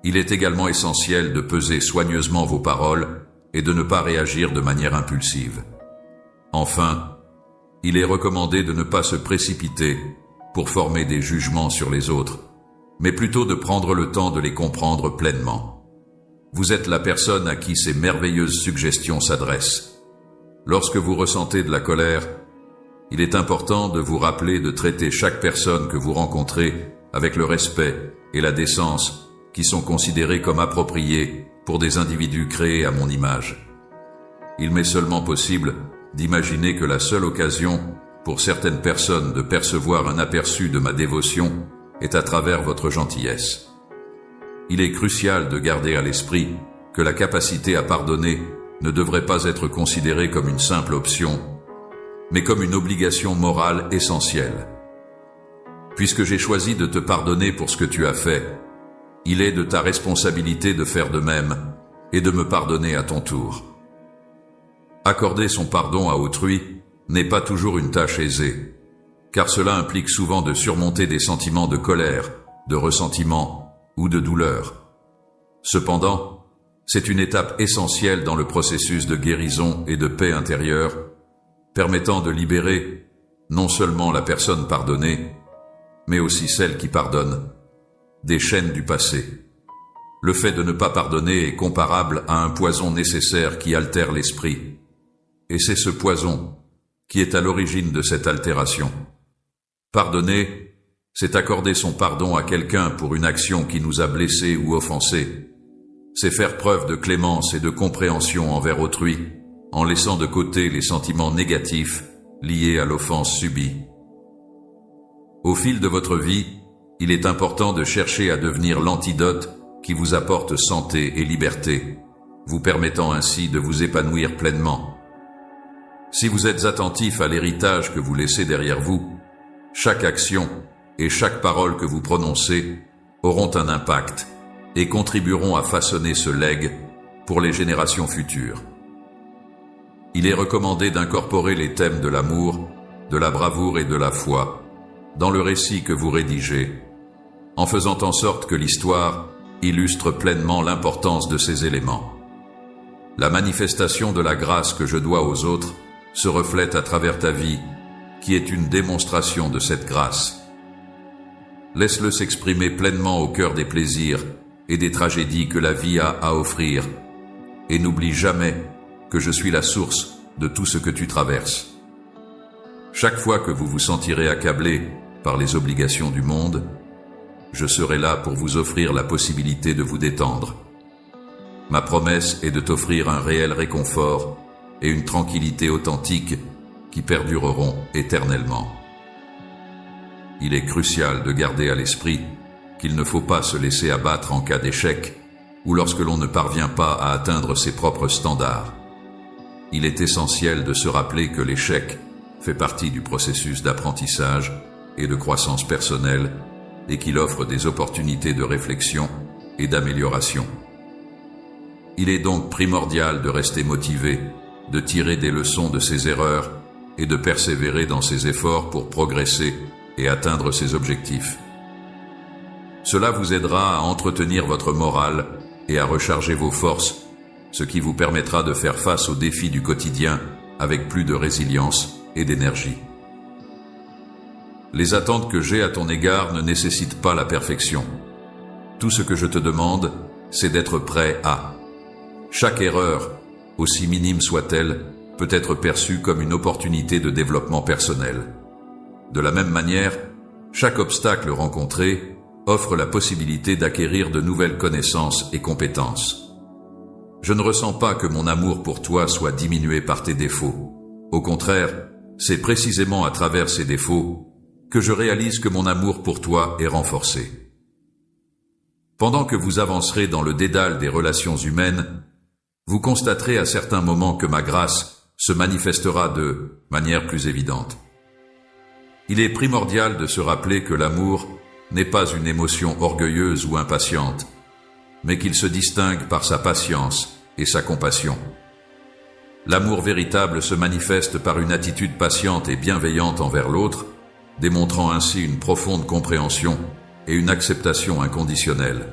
Il est également essentiel de peser soigneusement vos paroles et de ne pas réagir de manière impulsive. Enfin, il est recommandé de ne pas se précipiter pour former des jugements sur les autres, mais plutôt de prendre le temps de les comprendre pleinement. Vous êtes la personne à qui ces merveilleuses suggestions s'adressent. Lorsque vous ressentez de la colère, il est important de vous rappeler de traiter chaque personne que vous rencontrez avec le respect et la décence qui sont considérés comme appropriés pour des individus créés à mon image. Il m'est seulement possible d'imaginer que la seule occasion pour certaines personnes de percevoir un aperçu de ma dévotion est à travers votre gentillesse. Il est crucial de garder à l'esprit que la capacité à pardonner ne devrait pas être considérée comme une simple option, mais comme une obligation morale essentielle. Puisque j'ai choisi de te pardonner pour ce que tu as fait, il est de ta responsabilité de faire de même et de me pardonner à ton tour. Accorder son pardon à autrui n'est pas toujours une tâche aisée, car cela implique souvent de surmonter des sentiments de colère, de ressentiment ou de douleur. Cependant, c'est une étape essentielle dans le processus de guérison et de paix intérieure, permettant de libérer non seulement la personne pardonnée, mais aussi celle qui pardonne, des chaînes du passé. Le fait de ne pas pardonner est comparable à un poison nécessaire qui altère l'esprit. Et c'est ce poison qui est à l'origine de cette altération. Pardonner, c'est accorder son pardon à quelqu'un pour une action qui nous a blessés ou offensés. C'est faire preuve de clémence et de compréhension envers autrui, en laissant de côté les sentiments négatifs liés à l'offense subie. Au fil de votre vie, il est important de chercher à devenir l'antidote qui vous apporte santé et liberté, vous permettant ainsi de vous épanouir pleinement. Si vous êtes attentif à l'héritage que vous laissez derrière vous, chaque action et chaque parole que vous prononcez auront un impact et contribueront à façonner ce legs pour les générations futures. Il est recommandé d'incorporer les thèmes de l'amour, de la bravoure et de la foi dans le récit que vous rédigez, en faisant en sorte que l'histoire illustre pleinement l'importance de ces éléments. La manifestation de la grâce que je dois aux autres se reflète à travers ta vie, qui est une démonstration de cette grâce. Laisse-le s'exprimer pleinement au cœur des plaisirs et des tragédies que la vie a à offrir, et n'oublie jamais que je suis la source de tout ce que tu traverses. Chaque fois que vous vous sentirez accablé par les obligations du monde, je serai là pour vous offrir la possibilité de vous détendre. Ma promesse est de t'offrir un réel réconfort et une tranquillité authentique qui perdureront éternellement. Il est crucial de garder à l'esprit qu'il ne faut pas se laisser abattre en cas d'échec ou lorsque l'on ne parvient pas à atteindre ses propres standards. Il est essentiel de se rappeler que l'échec fait partie du processus d'apprentissage et de croissance personnelle et qu'il offre des opportunités de réflexion et d'amélioration. Il est donc primordial de rester motivé, de tirer des leçons de ses erreurs et de persévérer dans ses efforts pour progresser et atteindre ses objectifs. Cela vous aidera à entretenir votre morale et à recharger vos forces, ce qui vous permettra de faire face aux défis du quotidien avec plus de résilience et d'énergie. Les attentes que j'ai à ton égard ne nécessitent pas la perfection. Tout ce que je te demande, c'est d'être prêt à. Chaque erreur, aussi minime soit-elle, peut être perçue comme une opportunité de développement personnel. De la même manière, chaque obstacle rencontré offre la possibilité d'acquérir de nouvelles connaissances et compétences. Je ne ressens pas que mon amour pour toi soit diminué par tes défauts. Au contraire, c'est précisément à travers ces défauts que je réalise que mon amour pour toi est renforcé. Pendant que vous avancerez dans le dédale des relations humaines, vous constaterez à certains moments que ma grâce se manifestera de manière plus évidente. Il est primordial de se rappeler que l'amour n'est pas une émotion orgueilleuse ou impatiente, mais qu'il se distingue par sa patience et sa compassion. L'amour véritable se manifeste par une attitude patiente et bienveillante envers l'autre, démontrant ainsi une profonde compréhension et une acceptation inconditionnelle.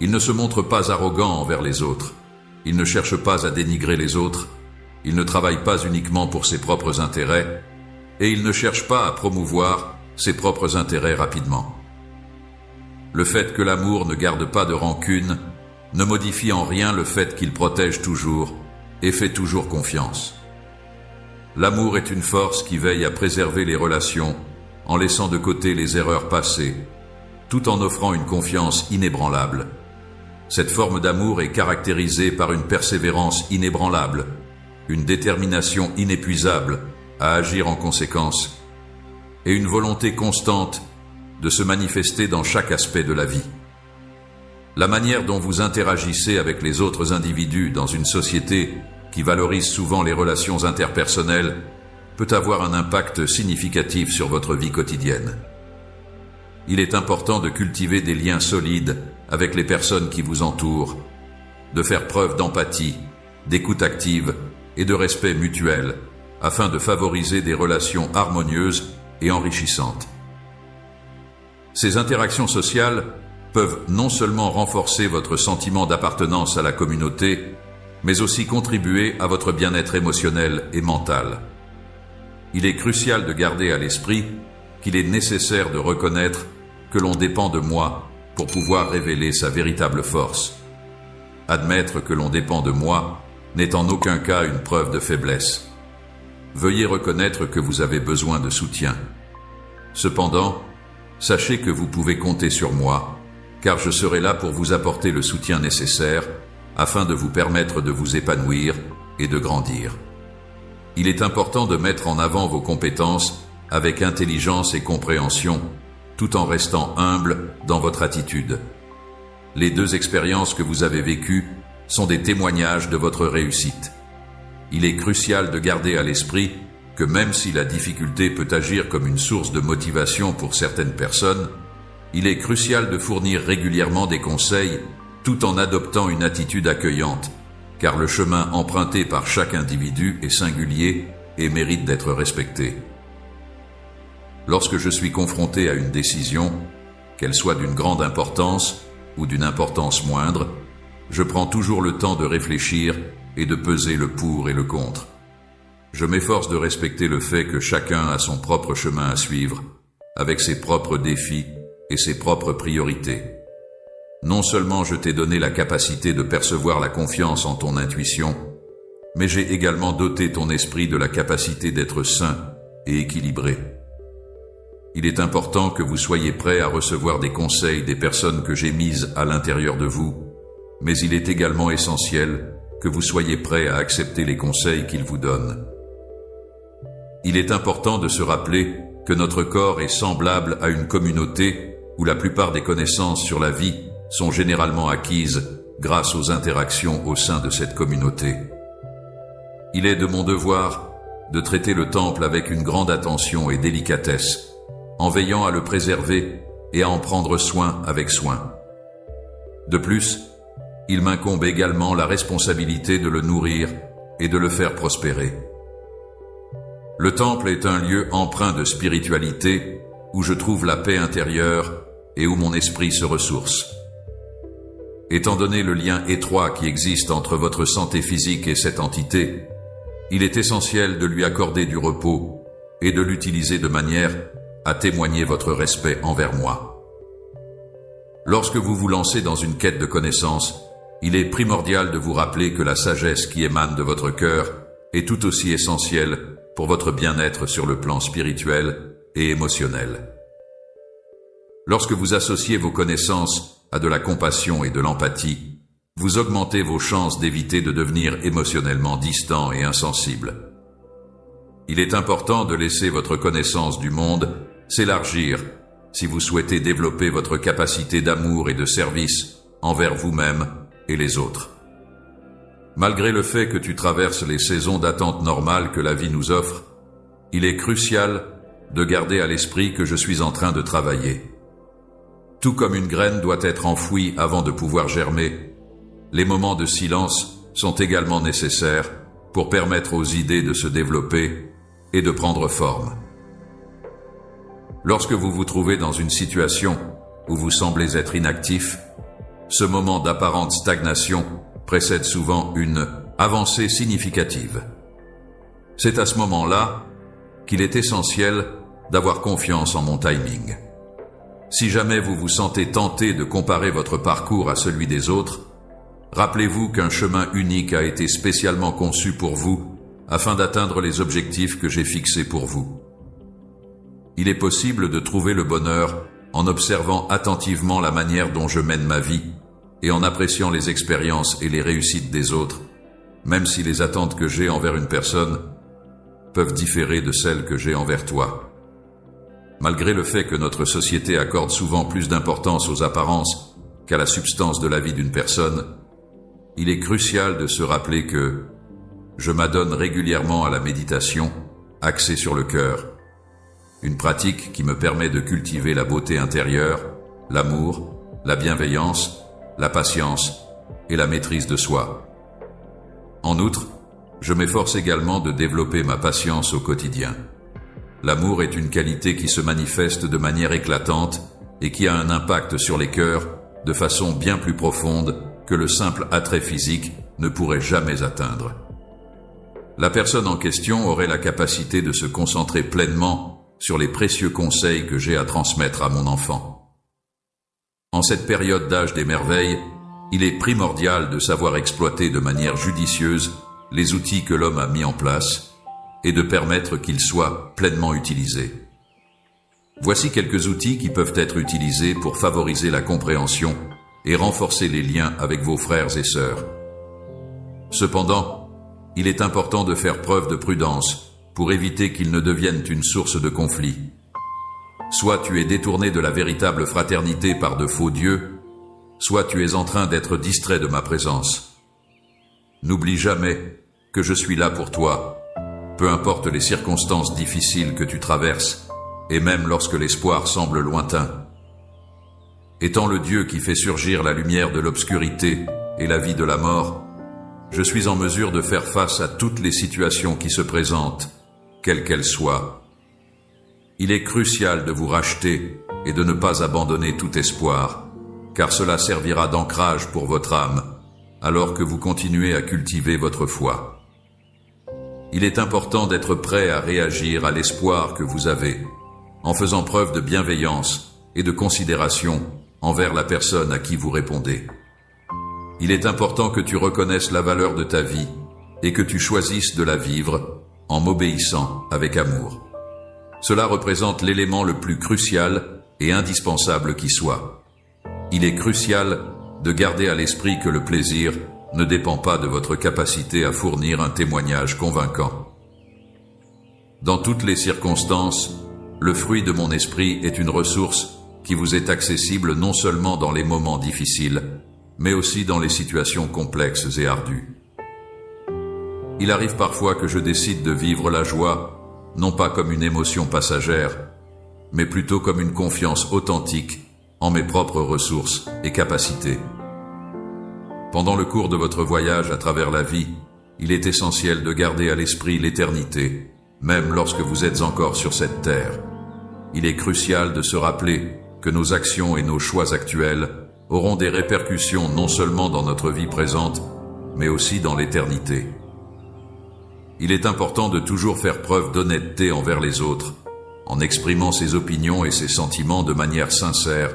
Il ne se montre pas arrogant envers les autres, il ne cherche pas à dénigrer les autres, il ne travaille pas uniquement pour ses propres intérêts, et il ne cherche pas à promouvoir ses propres intérêts rapidement. Le fait que l'amour ne garde pas de rancune ne modifie en rien le fait qu'il protège toujours et fait toujours confiance. L'amour est une force qui veille à préserver les relations en laissant de côté les erreurs passées, tout en offrant une confiance inébranlable. Cette forme d'amour est caractérisée par une persévérance inébranlable, une détermination inépuisable à agir en conséquence, et une volonté constante de se manifester dans chaque aspect de la vie. La manière dont vous interagissez avec les autres individus dans une société qui valorise souvent les relations interpersonnelles peut avoir un impact significatif sur votre vie quotidienne. Il est important de cultiver des liens solides avec les personnes qui vous entourent, de faire preuve d'empathie, d'écoute active et de respect mutuel afin de favoriser des relations harmonieuses et enrichissantes. Ces interactions sociales peuvent non seulement renforcer votre sentiment d'appartenance à la communauté, mais aussi contribuer à votre bien-être émotionnel et mental. Il est crucial de garder à l'esprit qu'il est nécessaire de reconnaître que l'on dépend de moi pour pouvoir révéler sa véritable force. Admettre que l'on dépend de moi n'est en aucun cas une preuve de faiblesse. Veuillez reconnaître que vous avez besoin de soutien. Cependant, sachez que vous pouvez compter sur moi, car je serai là pour vous apporter le soutien nécessaire afin de vous permettre de vous épanouir et de grandir. Il est important de mettre en avant vos compétences avec intelligence et compréhension, tout en restant humble dans votre attitude. Les deux expériences que vous avez vécues sont des témoignages de votre réussite. Il est crucial de garder à l'esprit que même si la difficulté peut agir comme une source de motivation pour certaines personnes, il est crucial de fournir régulièrement des conseils tout en adoptant une attitude accueillante, car le chemin emprunté par chaque individu est singulier et mérite d'être respecté. Lorsque je suis confronté à une décision, qu'elle soit d'une grande importance ou d'une importance moindre, je prends toujours le temps de réfléchir et de peser le pour et le contre. Je m'efforce de respecter le fait que chacun a son propre chemin à suivre, avec ses propres défis et ses propres priorités. Non seulement je t'ai donné la capacité de percevoir la confiance en ton intuition, mais j'ai également doté ton esprit de la capacité d'être sain et équilibré. Il est important que vous soyez prêts à recevoir des conseils des personnes que j'ai mises à l'intérieur de vous, mais il est également essentiel que vous soyez prêts à accepter les conseils qu'ils vous donnent. Il est important de se rappeler que notre corps est semblable à une communauté où la plupart des connaissances sur la vie sont généralement acquises grâce aux interactions au sein de cette communauté. Il est de mon devoir de traiter le temple avec une grande attention et délicatesse, en veillant à le préserver et à en prendre soin avec soin. De plus, il m'incombe également la responsabilité de le nourrir et de le faire prospérer. Le temple est un lieu empreint de spiritualité où je trouve la paix intérieure et où mon esprit se ressource. Étant donné le lien étroit qui existe entre votre santé physique et cette entité, il est essentiel de lui accorder du repos et de l'utiliser de manière à témoigner votre respect envers moi. Lorsque vous vous lancez dans une quête de connaissances, il est primordial de vous rappeler que la sagesse qui émane de votre cœur est tout aussi essentielle pour votre bien-être sur le plan spirituel et émotionnel. Lorsque vous associez vos connaissances à de la compassion et de l'empathie, vous augmentez vos chances d'éviter de devenir émotionnellement distant et insensible. Il est important de laisser votre connaissance du monde s'élargir si vous souhaitez développer votre capacité d'amour et de service envers vous-même et les autres. Malgré le fait que tu traverses les saisons d'attente normales que la vie nous offre, il est crucial de garder à l'esprit que je suis en train de travailler. Tout comme une graine doit être enfouie avant de pouvoir germer, les moments de silence sont également nécessaires pour permettre aux idées de se développer et de prendre forme. Lorsque vous vous trouvez dans une situation où vous semblez être inactif, ce moment d'apparente stagnation précède souvent une avancée significative. C'est à ce moment-là qu'il est essentiel d'avoir confiance en mon timing. Si jamais vous vous sentez tenté de comparer votre parcours à celui des autres, rappelez-vous qu'un chemin unique a été spécialement conçu pour vous afin d'atteindre les objectifs que j'ai fixés pour vous. Il est possible de trouver le bonheur en observant attentivement la manière dont je mène ma vie et en appréciant les expériences et les réussites des autres, même si les attentes que j'ai envers une personne peuvent différer de celles que j'ai envers toi. Malgré le fait que notre société accorde souvent plus d'importance aux apparences qu'à la substance de la vie d'une personne, il est crucial de se rappeler que je m'adonne régulièrement à la méditation, axée sur le cœur, une pratique qui me permet de cultiver la beauté intérieure, l'amour, la bienveillance, la patience et la maîtrise de soi. En outre, je m'efforce également de développer ma patience au quotidien. L'amour est une qualité qui se manifeste de manière éclatante et qui a un impact sur les cœurs de façon bien plus profonde que le simple attrait physique ne pourrait jamais atteindre. La personne en question aurait la capacité de se concentrer pleinement sur les précieux conseils que j'ai à transmettre à mon enfant. En cette période d'âge des merveilles, il est primordial de savoir exploiter de manière judicieuse les outils que l'homme a mis en place et de permettre qu'ils soient pleinement utilisés. Voici quelques outils qui peuvent être utilisés pour favoriser la compréhension et renforcer les liens avec vos frères et sœurs. Cependant, il est important de faire preuve de prudence pour éviter qu'ils ne deviennent une source de conflit. Soit tu es détourné de la véritable fraternité par de faux dieux, soit tu es en train d'être distrait de ma présence. N'oublie jamais que je suis là pour toi, peu importe les circonstances difficiles que tu traverses, et même lorsque l'espoir semble lointain. Étant le Dieu qui fait surgir la lumière de l'obscurité et la vie de la mort, je suis en mesure de faire face à toutes les situations qui se présentent, quelles qu'elles soient. Il est crucial de vous racheter et de ne pas abandonner tout espoir, car cela servira d'ancrage pour votre âme, alors que vous continuez à cultiver votre foi. Il est important d'être prêt à réagir à l'espoir que vous avez, en faisant preuve de bienveillance et de considération envers la personne à qui vous répondez. Il est important que tu reconnaisses la valeur de ta vie et que tu choisisses de la vivre en m'obéissant avec amour. Cela représente l'élément le plus crucial et indispensable qui soit. Il est crucial de garder à l'esprit que le plaisir ne dépend pas de votre capacité à fournir un témoignage convaincant. Dans toutes les circonstances, le fruit de mon esprit est une ressource qui vous est accessible non seulement dans les moments difficiles, mais aussi dans les situations complexes et ardues. Il arrive parfois que je décide de vivre la joie, non pas comme une émotion passagère, mais plutôt comme une confiance authentique en mes propres ressources et capacités. Pendant le cours de votre voyage à travers la vie, il est essentiel de garder à l'esprit l'éternité, même lorsque vous êtes encore sur cette terre. Il est crucial de se rappeler que nos actions et nos choix actuels auront des répercussions non seulement dans notre vie présente, mais aussi dans l'éternité. Il est important de toujours faire preuve d'honnêteté envers les autres, en exprimant ses opinions et ses sentiments de manière sincère,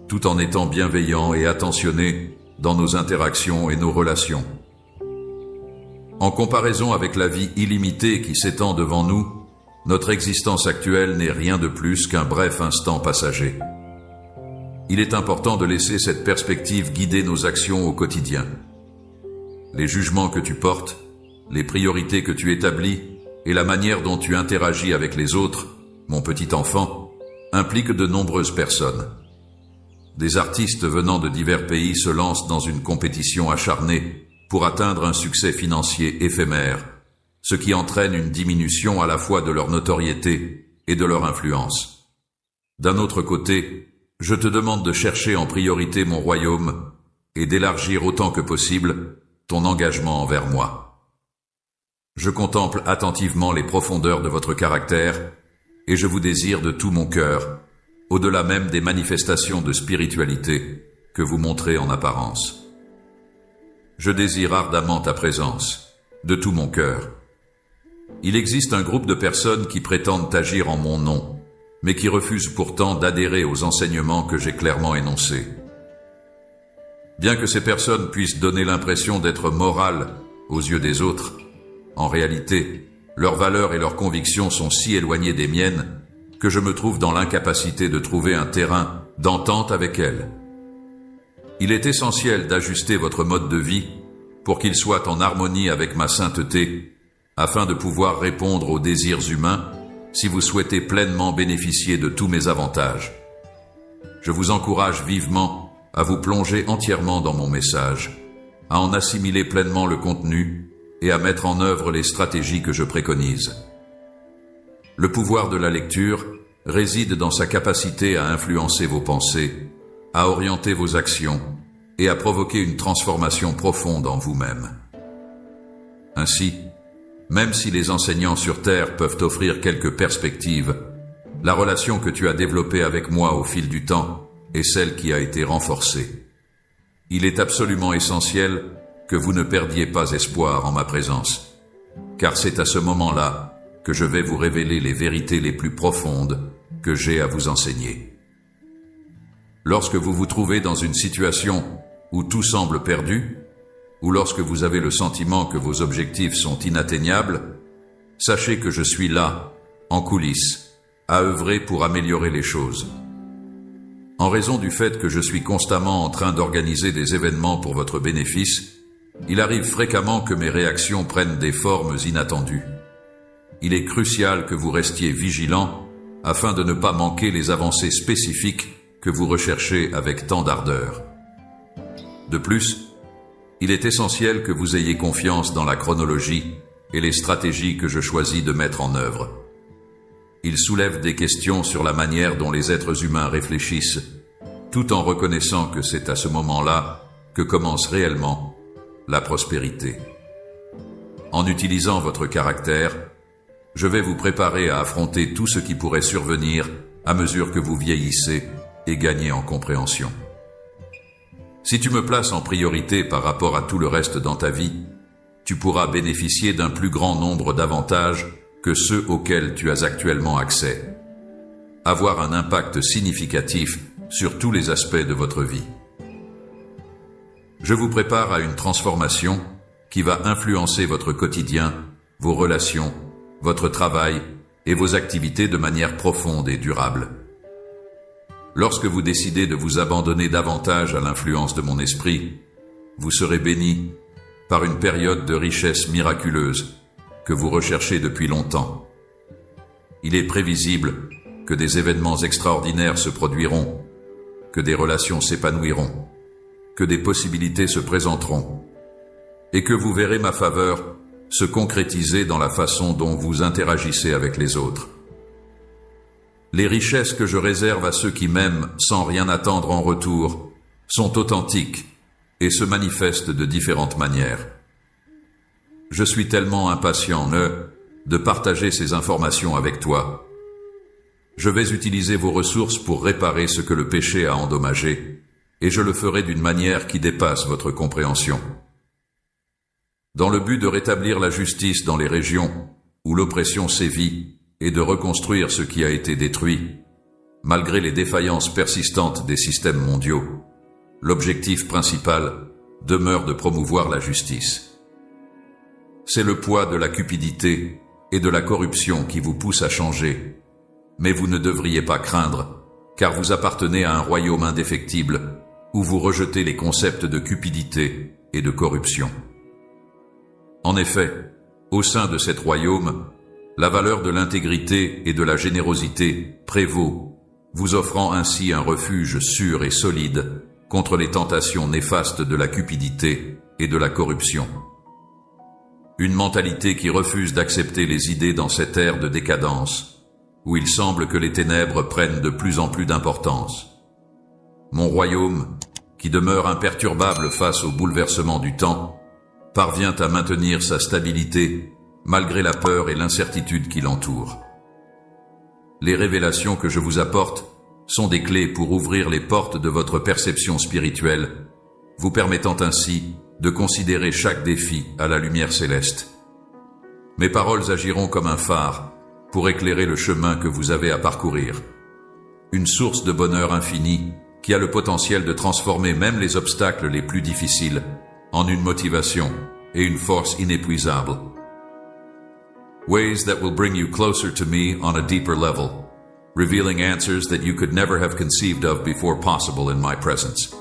tout en étant bienveillant et attentionné dans nos interactions et nos relations. En comparaison avec la vie illimitée qui s'étend devant nous, notre existence actuelle n'est rien de plus qu'un bref instant passager. Il est important de laisser cette perspective guider nos actions au quotidien. Les jugements que tu portes, les priorités que tu établis et la manière dont tu interagis avec les autres, mon petit enfant, impliquent de nombreuses personnes. Des artistes venant de divers pays se lancent dans une compétition acharnée pour atteindre un succès financier éphémère, ce qui entraîne une diminution à la fois de leur notoriété et de leur influence. D'un autre côté, je te demande de chercher en priorité mon royaume et d'élargir autant que possible ton engagement envers moi. Je contemple attentivement les profondeurs de votre caractère et je vous désire de tout mon cœur, au-delà même des manifestations de spiritualité que vous montrez en apparence. Je désire ardemment ta présence, de tout mon cœur. Il existe un groupe de personnes qui prétendent agir en mon nom, mais qui refusent pourtant d'adhérer aux enseignements que j'ai clairement énoncés. Bien que ces personnes puissent donner l'impression d'être morales aux yeux des autres, en réalité, leurs valeurs et leurs convictions sont si éloignées des miennes que je me trouve dans l'incapacité de trouver un terrain d'entente avec elles. Il est essentiel d'ajuster votre mode de vie pour qu'il soit en harmonie avec ma sainteté, afin de pouvoir répondre aux désirs humains si vous souhaitez pleinement bénéficier de tous mes avantages. Je vous encourage vivement à vous plonger entièrement dans mon message, à en assimiler pleinement le contenu et à mettre en œuvre les stratégies que je préconise. Le pouvoir de la lecture réside dans sa capacité à influencer vos pensées, à orienter vos actions et à provoquer une transformation profonde en vous-même. Ainsi, même si les enseignants sur Terre peuvent offrir quelques perspectives, la relation que tu as développée avec moi au fil du temps est celle qui a été renforcée. Il est absolument essentiel que vous ne perdiez pas espoir en ma présence, car c'est à ce moment-là que je vais vous révéler les vérités les plus profondes que j'ai à vous enseigner. Lorsque vous vous trouvez dans une situation où tout semble perdu, ou lorsque vous avez le sentiment que vos objectifs sont inatteignables, sachez que je suis là, en coulisses, à œuvrer pour améliorer les choses. En raison du fait que je suis constamment en train d'organiser des événements pour votre bénéfice, il arrive fréquemment que mes réactions prennent des formes inattendues. Il est crucial que vous restiez vigilants afin de ne pas manquer les avancées spécifiques que vous recherchez avec tant d'ardeur. De plus, il est essentiel que vous ayez confiance dans la chronologie et les stratégies que je choisis de mettre en œuvre. Il soulève des questions sur la manière dont les êtres humains réfléchissent, tout en reconnaissant que c'est à ce moment-là que commence réellement la prospérité. En utilisant votre caractère, je vais vous préparer à affronter tout ce qui pourrait survenir à mesure que vous vieillissez et gagnez en compréhension. Si tu me places en priorité par rapport à tout le reste dans ta vie, tu pourras bénéficier d'un plus grand nombre d'avantages que ceux auxquels tu as actuellement accès. Avoir un impact significatif sur tous les aspects de votre vie. Je vous prépare à une transformation qui va influencer votre quotidien, vos relations, votre travail et vos activités de manière profonde et durable. Lorsque vous décidez de vous abandonner davantage à l'influence de mon esprit, vous serez béni par une période de richesse miraculeuse que vous recherchez depuis longtemps. Il est prévisible que des événements extraordinaires se produiront, que des relations s'épanouiront, que des possibilités se présenteront, et que vous verrez ma faveur se concrétiser dans la façon dont vous interagissez avec les autres. Les richesses que je réserve à ceux qui m'aiment sans rien attendre en retour sont authentiques et se manifestent de différentes manières. Je suis tellement impatient, de partager ces informations avec toi. Je vais utiliser vos ressources pour réparer ce que le péché a endommagé, et je le ferai d'une manière qui dépasse votre compréhension. Dans le but de rétablir la justice dans les régions où l'oppression sévit et de reconstruire ce qui a été détruit, malgré les défaillances persistantes des systèmes mondiaux, l'objectif principal demeure de promouvoir la justice. C'est le poids de la cupidité et de la corruption qui vous pousse à changer, mais vous ne devriez pas craindre, car vous appartenez à un royaume indéfectible où vous rejetez les concepts de cupidité et de corruption. En effet, au sein de cet royaume, la valeur de l'intégrité et de la générosité prévaut, vous offrant ainsi un refuge sûr et solide contre les tentations néfastes de la cupidité et de la corruption. Une mentalité qui refuse d'accepter les idées dans cette ère de décadence où il semble que les ténèbres prennent de plus en plus d'importance. Mon royaume, qui demeure imperturbable face au bouleversement du temps, parvient à maintenir sa stabilité malgré la peur et l'incertitude qui l'entourent. Les révélations que je vous apporte sont des clés pour ouvrir les portes de votre perception spirituelle, vous permettant ainsi de considérer chaque défi à la lumière céleste. Mes paroles agiront comme un phare pour éclairer le chemin que vous avez à parcourir. Une source de bonheur infini qui a le potentiel de transformer même les obstacles les plus difficiles en une motivation et une force inépuisables. Ways that will bring you closer to me on a deeper level, revealing answers that you could never have conceived of before possible in my presence.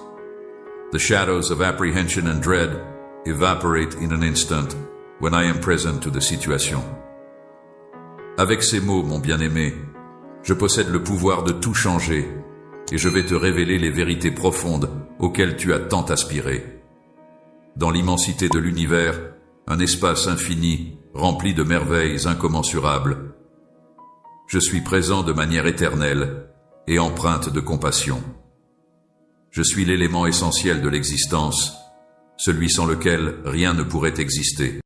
The shadows of apprehension and dread evaporate in an instant when I am present to the situation. Avec ces mots, mon bien-aimé, je possède le pouvoir de tout changer et je vais te révéler les vérités profondes auxquelles tu as tant aspiré. Dans l'immensité de l'univers, un espace infini rempli de merveilles incommensurables. Je suis présent de manière éternelle et empreinte de compassion. Je suis l'élément essentiel de l'existence, celui sans lequel rien ne pourrait exister.